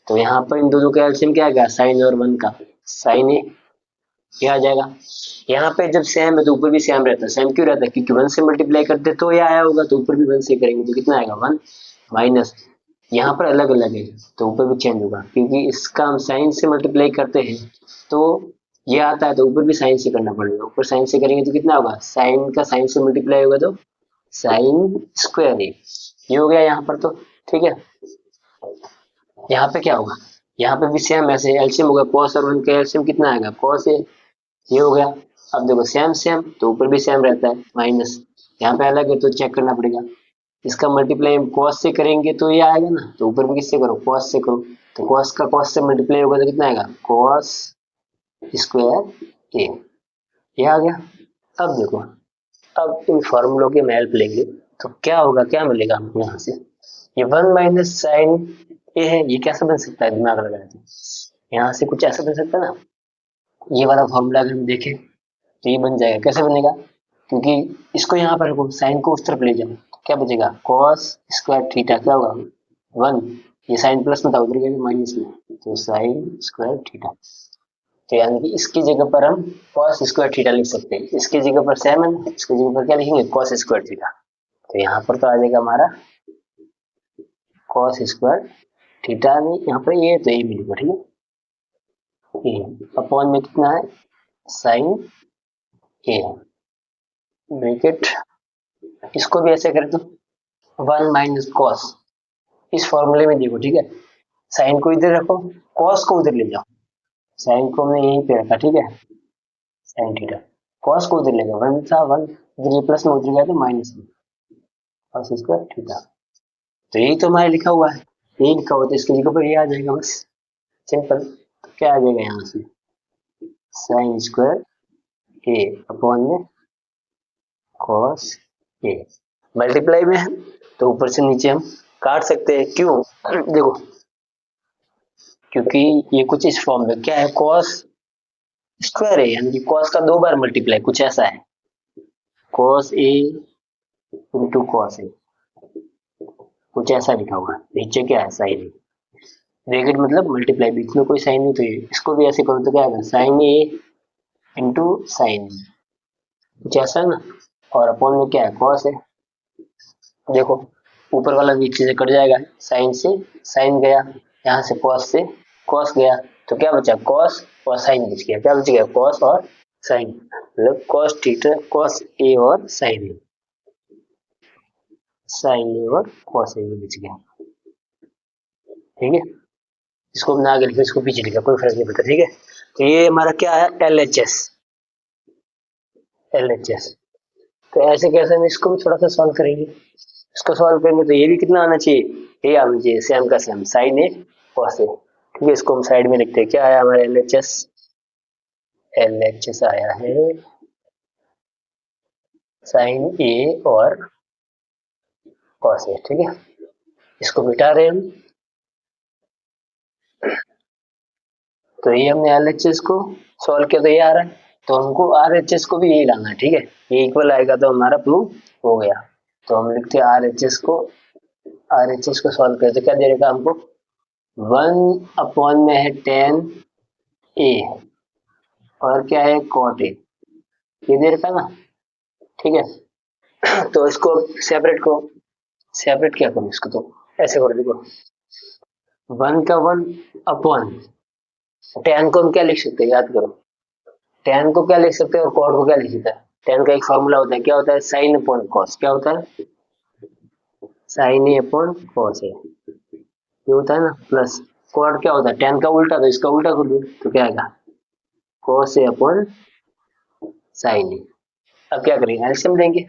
तो यहाँ पर इन दोनों का एलसीएम क्या आएगा, साइन और 1 का साइन ए, ये आ जाएगा। यहाँ पे जब सेम है तो ऊपर भी सेम रहता है, सेम क्यों रहता है, क्योंकि 1 से मल्टीप्लाई करते तो ये आया होगा, तो ऊपर भी 1 से करेंगे तो कितना आएगा 1 माइनस, यहाँ पर अलग अलग है तो ऊपर भी चेंज होगा, क्योंकि इसका हम साइन से मल्टीप्लाई करते हैं तो ये आता है, तो ऊपर भी साइन से करना पड़ेगा, ऊपर साइन से करेंगे तो कितना होगा, साइन का साइन से मल्टीप्लाई होगा तो साइन स्क्वायर ए, ये हो गया यहाँ पर तो, ठीक है। यहाँ पे क्या होगा, यहाँ पे भी सेम ऐसे एलसीएम होगा, कॉस और 1 का एलसीएम कितना आएगा, कॉस ए, ये हो गया। अब देखो सेम सेम तो ऊपर भी सेम रहता है माइनस, यहाँ पे अलग है तो चेक करना पड़ेगा, इसका मल्टीप्लाई हम कॉस से करेंगे तो ये आएगा ना, तो ऊपर भी किससे करो, कॉस से करो, तो कॉस का कॉस से मल्टीप्लाई होगा तो कितना आएगा, कॉस स्क्वायर ए, ये आ गया। अब देखो, अब इन फॉर्मूलों की हम हेल्प लेंगे तो क्या होगा, क्या मिलेगा हमको यहाँ से, ये 1 - sin ए है, ये कैसे बन सकता है, दिमाग लगाए तो यहाँ से कुछ ऐसा बन सकता है ना, ये वाला फॉर्मूला अगर हम देखें तो ये बन जाएगा, कैसे बनेगा, क्योंकि इसको यहाँ पर रखो, साइन को उस तरफ ले जाओ, तो क्या बचेगा, कॉस स्क्वायर थीटा क्या होगा, 1, ये साइन प्लस में था, उधर गया माइनस में, तो साइन स्क्वायर थीटा, तो यानी कि इसकी जगह पर हम कॉस स्क्वायर थीटा लिख सकते हैं, इसकी जगह पर 7, इसकी जगह पर क्या लिखेंगे, कॉस स्क्वायर थीटा, तो यहाँ पर तो आ जाएगा हमारा कॉस स्क्वायर थीटा, नहीं यहाँ पर ये तो ये मिलेगा, ठीक है, ये अपॉन में कितना है, साइन ए, ब्रैकेट, इसको भी ऐसे कर दो, 1 - कॉस, इस फॉर्मूले में देखो, ठीक है, साइन को इधर रखो, कॉस को उधर ले जाओ, साइन को हमने यहीं पे रखा, ठीक है, साइन थीटा, कॉस को उधर ले जाओ, 1 था 1, इधर ये प्लस में उधर गया तो माइनस में, कॉस स्क्वायर थीटा, तो यही तो हमारे लिखा हुआ है, यही लिखा हुआ, तो इसकी जगह पर ये आ जाएगा बस, सिंपल, तो क्या आ जाएगा यहाँ से, साइन स्क्वायर ए अपॉन में कॉस ए, मल्टीप्लाई में है तो ऊपर से नीचे हम काट सकते हैं, क्यों, देखो, क्योंकि ये कुछ इस फॉर्म में क्या है, कॉस स्क्वायर है, यानी कि कॉस का 2 बार मल्टीप्लाई, कुछ ऐसा है, cos A into cos A, कुछ ऐसा लिखा हुआ है, नीचे क्या है, साइन ए, ब्रैकेट मतलब मल्टीप्लाई, बीच में कोई साइन नहीं, तो ये इसको भी ऐसे करो तो क्या है, साइन ए इंटू साइन ए, कुछ ऐसा है ना, और अपॉन में क्या है, कॉस है, देखो ऊपर वाला नीचे से कट जाएगा, साइन से साइन गया, यहाँ से कॉस गया, तो क्या बचा, कॉस और साइन बच गया, क्या बच गया, कॉस और साइन, मतलब कॉस थीटा, कॉस ए और साइन ए, साइन ए और कॉस ए बच गया, ठीक है, इसको हमने आगे लिखा, इसको पीछे लिखा, कोई फर्क नहीं पड़ता, ठीक है, तो ये हमारा क्या है, LHS, LHS, तो ऐसे कैसे हम इसको भी थोड़ा सा सॉल्व करेंगे, इसको सॉल्व करेंगे तो ये भी कितना आना चाहिए, ये आना चाहिए सेम का same, sign A cos A, ठीक है, इसको हम साइड में लिखते हैं, क्या आया हमारा LHS, LHS आया है साइन ए और कॉस ए, ठीक है, इसको मिटा रहे हैं हम, तो ये हमने LHS को सॉल्व किया तो ये आ रहा है, तो हमको RHS को भी यही लाना है, ठीक है, ये इक्वल आएगा तो हमारा प्रूव हो गया, तो हम लिखते हैं RHS को सॉल्व करते क्या दे रखा हमको, 1 अपॉन में है 10 ए और क्या है कॉट ए, ये दे रखा ना, ठीक है, तो इसको सेपरेट को, सेपरेट क्या करूँ इसको, तो ऐसे कर देखो, 1 का 1 अपॉन 10 को हम क्या लिख सकते हैं, याद करो, 10 को क्या लिख सकते हैं और कॉट को क्या लिख सकते हैं, 10 का एक फॉर्मूला होता है, क्या होता है, साइन अपॉन कॉस, क्या होता है, sign A upon cos A, ये होता है ना, प्लस कॉट क्या होता है, 10 का उल्टा, तो इसका उल्टा कर दो तो क्या आएगा, कॉस ए अपॉन साइन ए, अब क्या करेंगे, एलसीएम देंगे,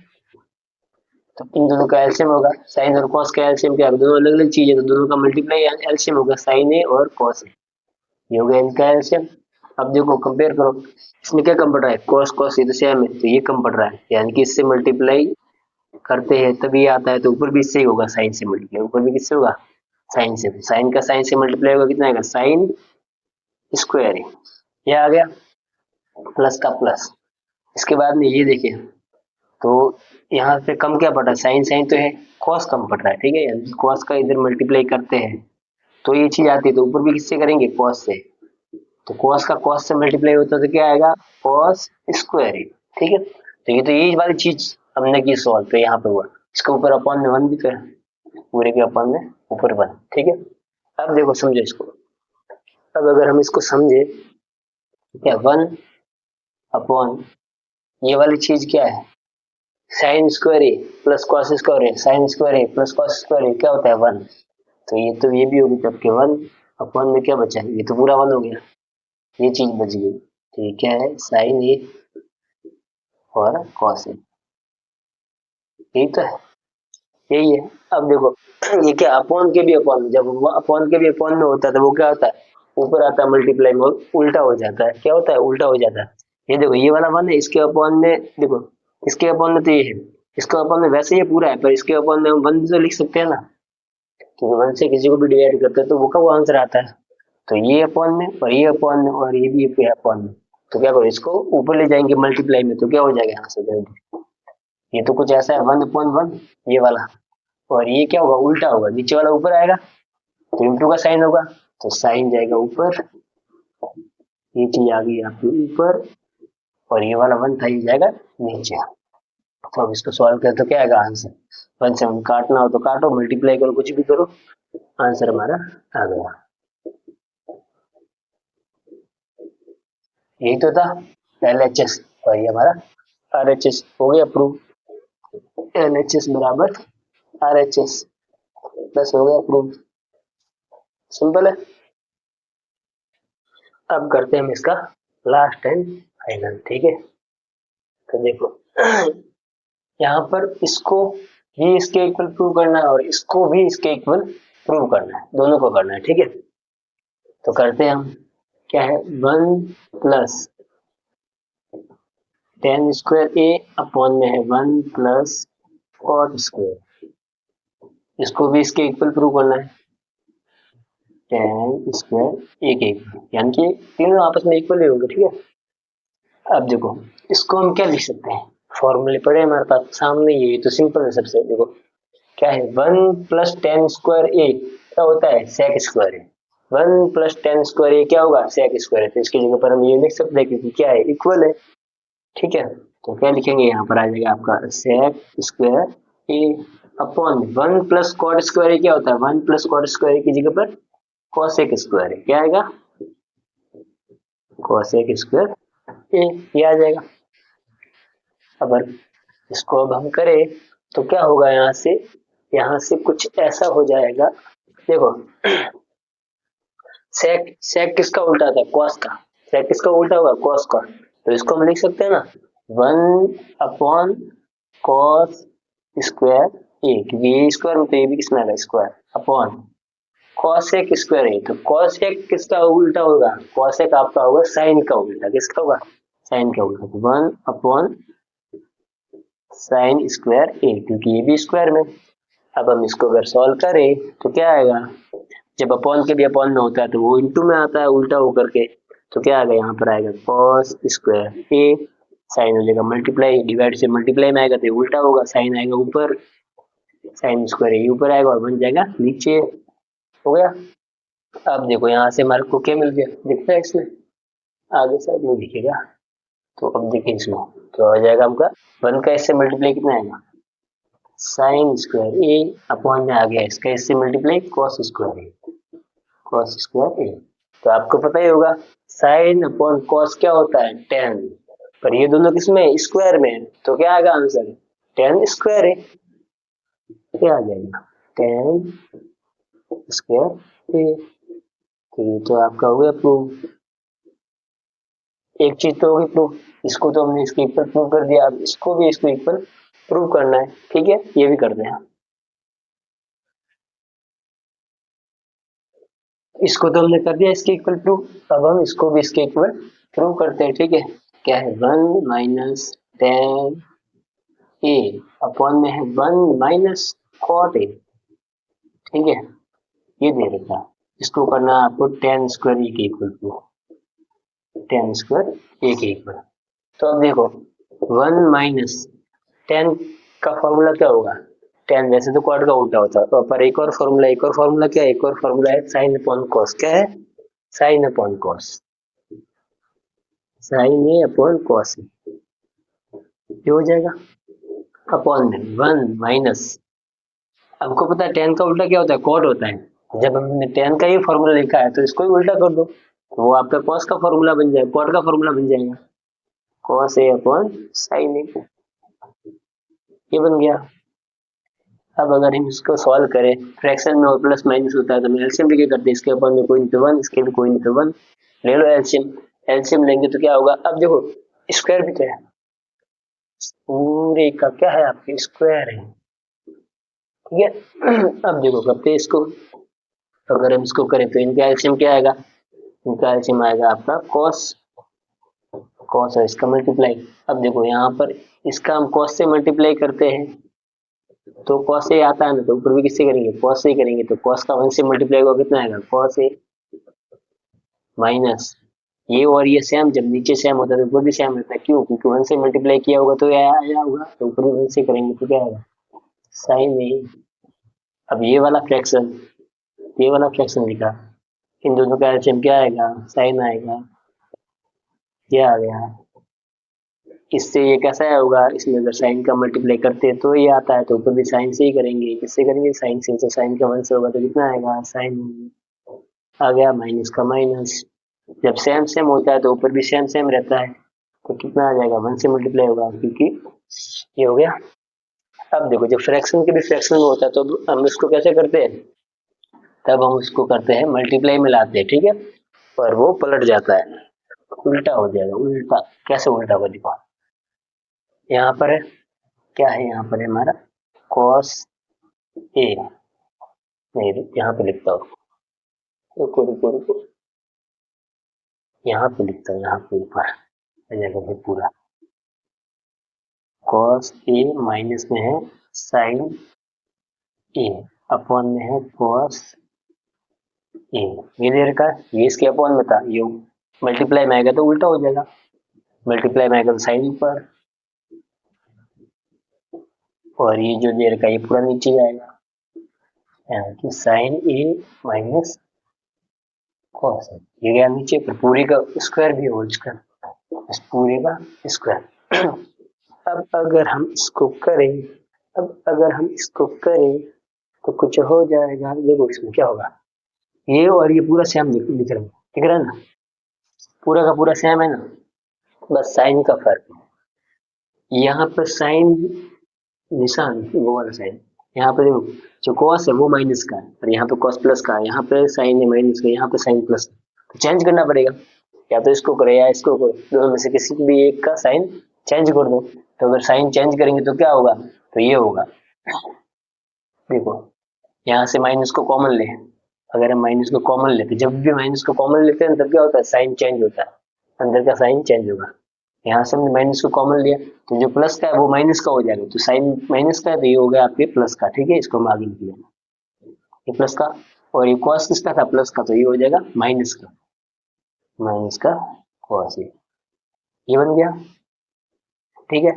तो इन दोनों का एलसीएम होगा, साइन और कॉस का एलसीएम क्या है, दोनों अलग अलग चीजें, तो दोनों का मल्टीप्लाई एलसीएम होगा, साइन ए और कॉस ए, ये हो गया इनका एलसीएम। अब देखो कंपेयर करो, इसमें क्या कम पड़ रहा है, कॉस कॉस ये तो सेम है, तो ये कम पड़ रहा है, यानी कि इससे मल्टीप्लाई करते हैं तभी आता है, तो ऊपर भी इससे ही होगा, साइन से मल्टीप्लाई, ऊपर भी किससे होगा, साइन से, साइन का साइन से मल्टीप्लाई होगा, कितना आएगा, साइन स्क्वायर है, ये आ गया, प्लस का प्लस, इसके बाद में ये देखिए, तो यहाँ पे कम क्या पड़ रहा है, साइन साइन तो है, कॉस कम पड़ रहा है, ठीक है, यानी कॉस का इधर मल्टीप्लाई करते हैं तो ये चीज आती है, तो ऊपर भी किससे करेंगे, कॉस से, तो कॉस का कॉस से मल्टीप्लाई होता है तो क्या आएगा, कॉस स्क्वायर है, ठीक है, तो ये तो यही वाली चीज हमने की सॉल्व, तो यहाँ पे हुआ, इसके ऊपर अपॉन में 1 भी तो है, पूरे के अपॉन में ऊपर 1, ठीक है, अब देखो समझो इसको, अब अगर हम इसको समझे, क्या 1 अपॉन ये वाली चीज क्या है, sine square A plus cos square A, sine square A plus cos square ए क्या होता है 1, तो ये भी होगी, तब के 1 अपॉन में क्या बचा, ये तो पूरा 1 हो गया, ये चीज बच गई, तो ये क्या है, साइन ए और कॉस ए, यही तो है, यही है। अब देखो ये क्या अपॉन के भी अपॉन, जब वो अपॉन के भी अपॉन में होता है तो वो क्या होता है, ऊपर आता है मल्टीप्लाई में, उल्टा हो जाता है। क्या होता है, उल्टा हो जाता है। ये देखो ये वाला वन है, इसके अपॉन में देखो, इसके अपॉन में तो ये है, इसके अपॉन में वैसे ये पूरा है, पर इसके अपॉन में हम वन भी तो लिख सकते हैं ना, क्योंकि वन से किसी को भी डिवाइड करते हैं तो वो का वो आंसर आता है। तो ये अपॉन में और ये अपॉन में और ये भी अपॉन में, तो क्या करो इसको ऊपर ले जाएंगे मल्टीप्लाई में, तो क्या हो जाएगा यहाँ से जल्दी। ये तो कुछ ऐसा है 1/1 ये वाला, और ये क्या होगा, उल्टा होगा, नीचे वाला ऊपर आएगा तो इंटू का साइन होगा, तो साइन जाएगा ऊपर, ये चीज आ गई आपकी ऊपर, और ये वाला वन था ये जाएगा नीचे। तो अब इसको सॉल्व करें तो क्या आएगा आंसर, वन से वन काटना हो तो काटो, मल्टीप्लाई करो, कुछ भी करो, आंसर हमारा आ गया। यही तो था LHS, और ये हमारा RHS हो गया प्रूव। LHS बराबर RHS, बस हो गया प्रूव, सिंपल है। अब करते हैं हम इसका लास्ट एंड फाइनल, ठीक है। तो देखो यहाँ पर इसको भी इसके इक्वल प्रूव करना है और इसको भी इसके इक्वल प्रूव करना है, दोनों को करना है, ठीक है। तो करते हैं हम, क्या है 1+tan² a अपॉन में है 1+cot², इसको भी इसके इक्वल प्रूव करना है, tan² a के इक्वल, यानी कि तीनों आपस में इक्वल ही होंगे, ठीक है। अब देखो इसको हम क्या लिख सकते हैं, फॉर्मूले पड़े हमारे पास सामने, ये तो सिंपल है सबसे। देखो क्या है 1+tan² a क्या होता है, सेक स्क्वायर है। 1+tan² a क्या होगा, सेक स्क्वायर है, तो इसकी जगह पर हम ये लिख सकते हैं क्योंकि क्या है, इक्वल है, ठीक है। तो क्या लिखेंगे, यहाँ पर आ जाएगा आपका sec square A upon 1+cot² a क्या होता है, 1+cot² a की जगह पर cosec स्क्वायर है, क्या आएगा, cosec स्क्वायर ए, ये आ जाएगा। अगर इसको अब हम करें तो क्या होगा, यहाँ से कुछ ऐसा हो जाएगा। देखो सेक सेक किसका उल्टा था, कॉस का, सेक किसका उल्टा होगा, कॉस का, तो इसको हम लिख सकते हैं ना 1/cos² ए, क्योंकि ये स्क्वायर में तो ये भी किसमें आएगा स्क्वायर, अपॉन cosec² ए, तो cosec किसका उल्टा होगा, cosec आपका होगा साइन का उल्टा, किसका होगा, साइन का उल्टा, तो 1/sin² ए, क्योंकि ये भी स्क्वायर में। अब हम इसको अगर सॉल्व करें तो क्या आएगा, जब अपॉन के भी अपॉन में होता है तो वो इंटू में आता है उल्टा होकर के, तो क्या आएगा, यहाँ पर आएगा cos² ए, साइन हो जाएगा मल्टीप्लाई, डिवाइड से मल्टीप्लाई में आएगा तो ये उल्टा होगा, साइन आएगा ऊपर, sin² ए ऊपर आएगा और बन जाएगा नीचे, हो गया। अब देखो यहाँ से हमारे को क्या मिल गया, दिखता है इसमें, आगे साइड में दिखेगा, तो अब देखिए इसमें क्या हो जाएगा आपका, वन का इससे मल्टीप्लाई कितना आएगा, sin² ए अपॉन में आ गया इसका इससे मल्टीप्लाई cos² ए, cos² ए। तो आपको पता ही होगा साइन अपॉन कॉस क्या होता है, टेन, पर ये दोनों किसमें, स्क्वायर में है, तो क्या आएगा आंसर, tan² है, क्या आ जाएगा, tan² ए। तो ये तो आपका हो गया प्रूव, एक चीज तो होगी प्रूव, इसको तो हमने इसके इक्वल प्रूव कर दिया, अब इसको भी इसको इक्वल प्रूव करना है, ठीक है, ये भी करते हैं। इसको तो हमने कर दिया इसके इक्वल प्रूव, अब हम इसको भी इसके इक्वल प्रूव करते हैं, ठीक है। क्या है 1 - tan ए अपॉन में है 1 - cot ए, ठीक है, ये दे रखा है। इसको करना है आपको tan² ए के इक्वल प्रूव, tan² ए के इक्वल। तो अब देखो 1 - tan का फॉर्मूला क्या होगा, tan वैसे तो क्वाड का उल्टा होता है, तो पर एक और फॉर्मूला क्या है, एक और फॉर्मूला है साइन अपॉन कॉस, क्या है, sine upon cos, sign A upon cos, ये हो जाएगा अपॉन में 1 - हमको पता है tan का उल्टा क्या होता है, कॉट होता है, जब हमने tan का ही फॉर्मूला लिखा है तो इसको ही उल्टा कर दो, तो वो आपका कॉस का फॉर्मूला बन जाएगा, कॉट का फॉर्मूला बन जाएगा, कॉस ए अपॉन साइन ए, ये बन गया। अब अगर हम इसको सॉल्व करें, फ्रैक्शन में और प्लस माइनस होता है तो हम एलसीएम लेके करते हैं, इसके अपन में कोई नहीं तो वन, इसके भी कोई नहीं तो वन, ले लो एलसीएम, एलसीएम लेंगे तो क्या होगा, अब देखो स्क्वायर भी तो है, पूरे का क्या है आपके स्क्वायर है, ठीक है। अब देखो करते हैं इसको, अगर हम इसको करें तो इनका एलसीएम क्या आएगा, इनका एलसीएम आएगा आपका कॉस, कॉस है इसका मल्टीप्लाई। अब देखो यहाँ पर इसका हम कॉस से मल्टीप्लाई करते हैं तो कॉस से आता है ना, तो ऊपर भी किससे करेंगे, कॉस से ही करेंगे, तो कॉस का 1 से मल्टीप्लाई होगा कितना आएगा, कॉस ए माइनस ये और ये सेम, जब नीचे सेम होता है तो ऊपर भी सेम रहता है, क्यों, क्योंकि 1 से मल्टीप्लाई किया होगा तो ये आया होगा, तो ऊपर भी 1 से करेंगे तो क्या आएगा, साइन ए। अब ये वाला फ्रैक्शन, ये वाला फ्रैक्शन लिखा, इन दोनों का एलसीएम क्या आएगा, साइन आएगा, ये आ गया। इससे ये कैसा होगा, इसमें अगर साइन का मल्टीप्लाई करते हैं तो ये आता है, तो ऊपर भी साइन से ही करेंगे, किससे करेंगे, साइन से, तो साइन का 1 से होगा तो कितना आएगा, साइन आ गया, माइनस का माइनस, जब सेम सेम होता है तो ऊपर भी सेम सेम रहता है, तो कितना आ जाएगा, 1 से मल्टीप्लाई होगा, क्योंकि ये हो गया। अब देखो जब फ्रैक्शन के भी फ्रैक्शन में होता है तो हम इसको कैसे करते हैं, तब हम उसको करते हैं मल्टीप्लाई में लाते हैं, ठीक है, पर वो पलट जाता है, उल्टा हो जाएगा, उल्टा कैसे उल्टा होगा, देखो यहाँ पर है, क्या है यहाँ पर है हमारा cos ए, नहीं यहाँ पे लिखता हूँ, रुको रुको रुको, यहाँ पे लिखता हूँ, यहाँ पे ऊपर जगह है पूरा, cos ए माइनस में है sin ए, अपॉन में है cos ए, ये दे रखा है, ये इसके अपॉन में था, ये मल्टीप्लाई में आएगा तो उल्टा हो जाएगा, मल्टीप्लाई में आएगा तो साइन ऊपर, और ये जो दे रखा है ये पूरा नीचे आएगा, यानी कि sign A minus cos A, ये गया नीचे, पर पूरे का स्क्वायर भी होल स्क्वायर, इस पूरे का स्क्वायर। अब अगर हम इसको करें, अब अगर हम इसको करें तो कुछ हो जाएगा, देखो इसमें क्या होगा, ये और ये पूरा सेम दिख रहा है, दिख रहा है ना, पूरा का पूरा सेम है ना, बस साइन का फर्क है, यहाँ पर साइन निशान वो वाला साइन, यहाँ पे देखो जो कॉस है वो माइनस का है, और यहाँ पे कॉस प्लस का है, यहाँ पे साइन है माइनस का, यहाँ पे साइन प्लस, तो चेंज करना पड़ेगा, या तो इसको करो या इसको करो, दोनों में से किसी भी एक का साइन चेंज कर दो, तो अगर साइन चेंज करेंगे तो क्या होगा, तो ये होगा, देखो यहाँ से माइनस को कॉमन ले, अगर हम माइनस को कॉमन लेते, जब भी माइनस को कॉमन लेते हैं तब क्या होता है, साइन चेंज होता है, अंदर का साइन चेंज होगा, यहाँ से हमने माइनस को कॉमन लिया तो जो प्लस का है वो माइनस का हो जाएगा, तो साइन माइनस का है तो ये हो गया आपके प्लस का, ठीक है, इसको हम आगे लिख लेंगे, ये प्लस का, और ये कॉस किसका था, प्लस का, तो ये हो जाएगा माइनस का, माइनस का कॉस, ये बन गया, ठीक है,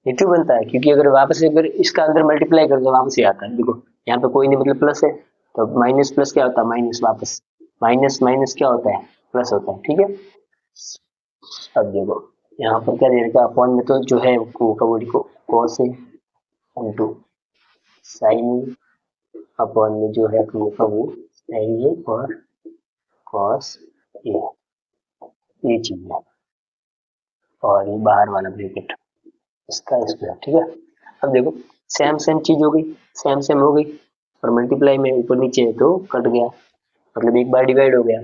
ये क्यों बनता है, क्योंकि अगर वापस अगर इसका अंदर मल्टीप्लाई कर दो वापस ही आता है, देखो यहाँ पे कोई नहीं मतलब प्लस है, तो माइनस प्लस क्या होता है, माइनस वापस, माइनस माइनस क्या होता है, प्लस होता है, ठीक है। अब देखो यहाँ पर क्या दे रखा है, अपॉन में तो जो है वो लिखो कॉस है इंटू साइन, अपॉन में जो है वो साइन है और कॉस ए, ये चीज है, और ये बाहर वाला ब्रैकेट इसका स्क्वायर, ठीक है। अब देखो सेम सेम चीज हो गई, सेम सेम हो गई, और मल्टीप्लाई में ऊपर नीचे है तो कट गया, मतलब एक बार डिवाइड हो गया,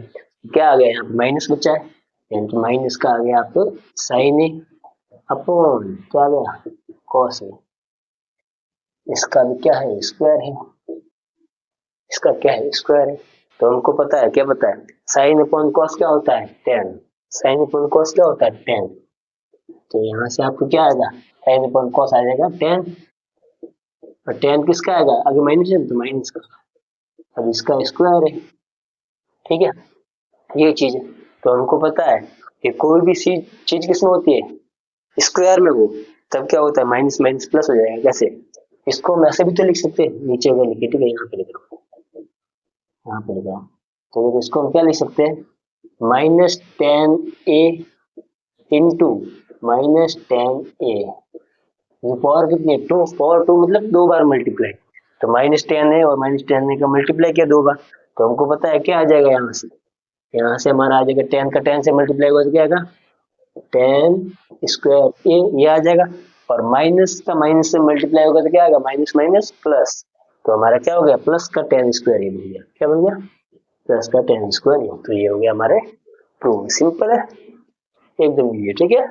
क्या आ गया यहाँ पे माइनस बचा है, यानी कि माइनस का आ गया आपको साइन ए अपॉन क्या आ गया कॉस ए, इसका भी क्या है स्क्वायर है, इसका क्या है स्क्वायर है, तो हमको पता है, क्या पता है, साइन अपॉन कॉस क्या होता है, टेन, साइन अपॉन कॉस क्या होता है, टेन, तो यहाँ से आपको क्या आएगा, साइन अपॉन कॉस आ जाएगा टेन, और टेन किसका आएगा, अगर माइनस है तो माइनस का, अब इसका स्क्वायर है, ठीक है, ये चीज है, तो हमको पता है कि कोई भी चीज किसमें होती है, स्क्वायर में हो, तब क्या होता है, माइनस माइनस प्लस हो जाएगा, कैसे, इसको हम ऐसे भी तो लिख सकते हैं, नीचे अगर लिखे, ठीक है, यहाँ पे लिखो, यहाँ पे लिखा, तो इसको हम क्या लिख सकते हैं, माइनस टेन ए इंटू माइनस टेन ए, पावर कितनी है, टू, पावर टू मतलब दो बार मल्टीप्लाई, तो माइनस टेन है और माइनस टेन का मल्टीप्लाई किया दो बार, तो हमको पता है क्या आ जाएगा, यहाँ से हमारा आ जाएगा टेन का टेन से मल्टीप्लाई हुआ तो क्या आएगा, टेन स्क्वायर ए, ये आ जाएगा, और माइनस का माइनस से मल्टीप्लाई होगा तो क्या आएगा, माइनस माइनस प्लस, तो हमारा क्या हो गया, प्लस का टेन स्क्वायर ए बन गया, क्या बन गया, प्लस का टेन स्क्वायर ए, तो ये हो गया हमारे प्रूफ, सिंपल है एकदम, ये ठीक है।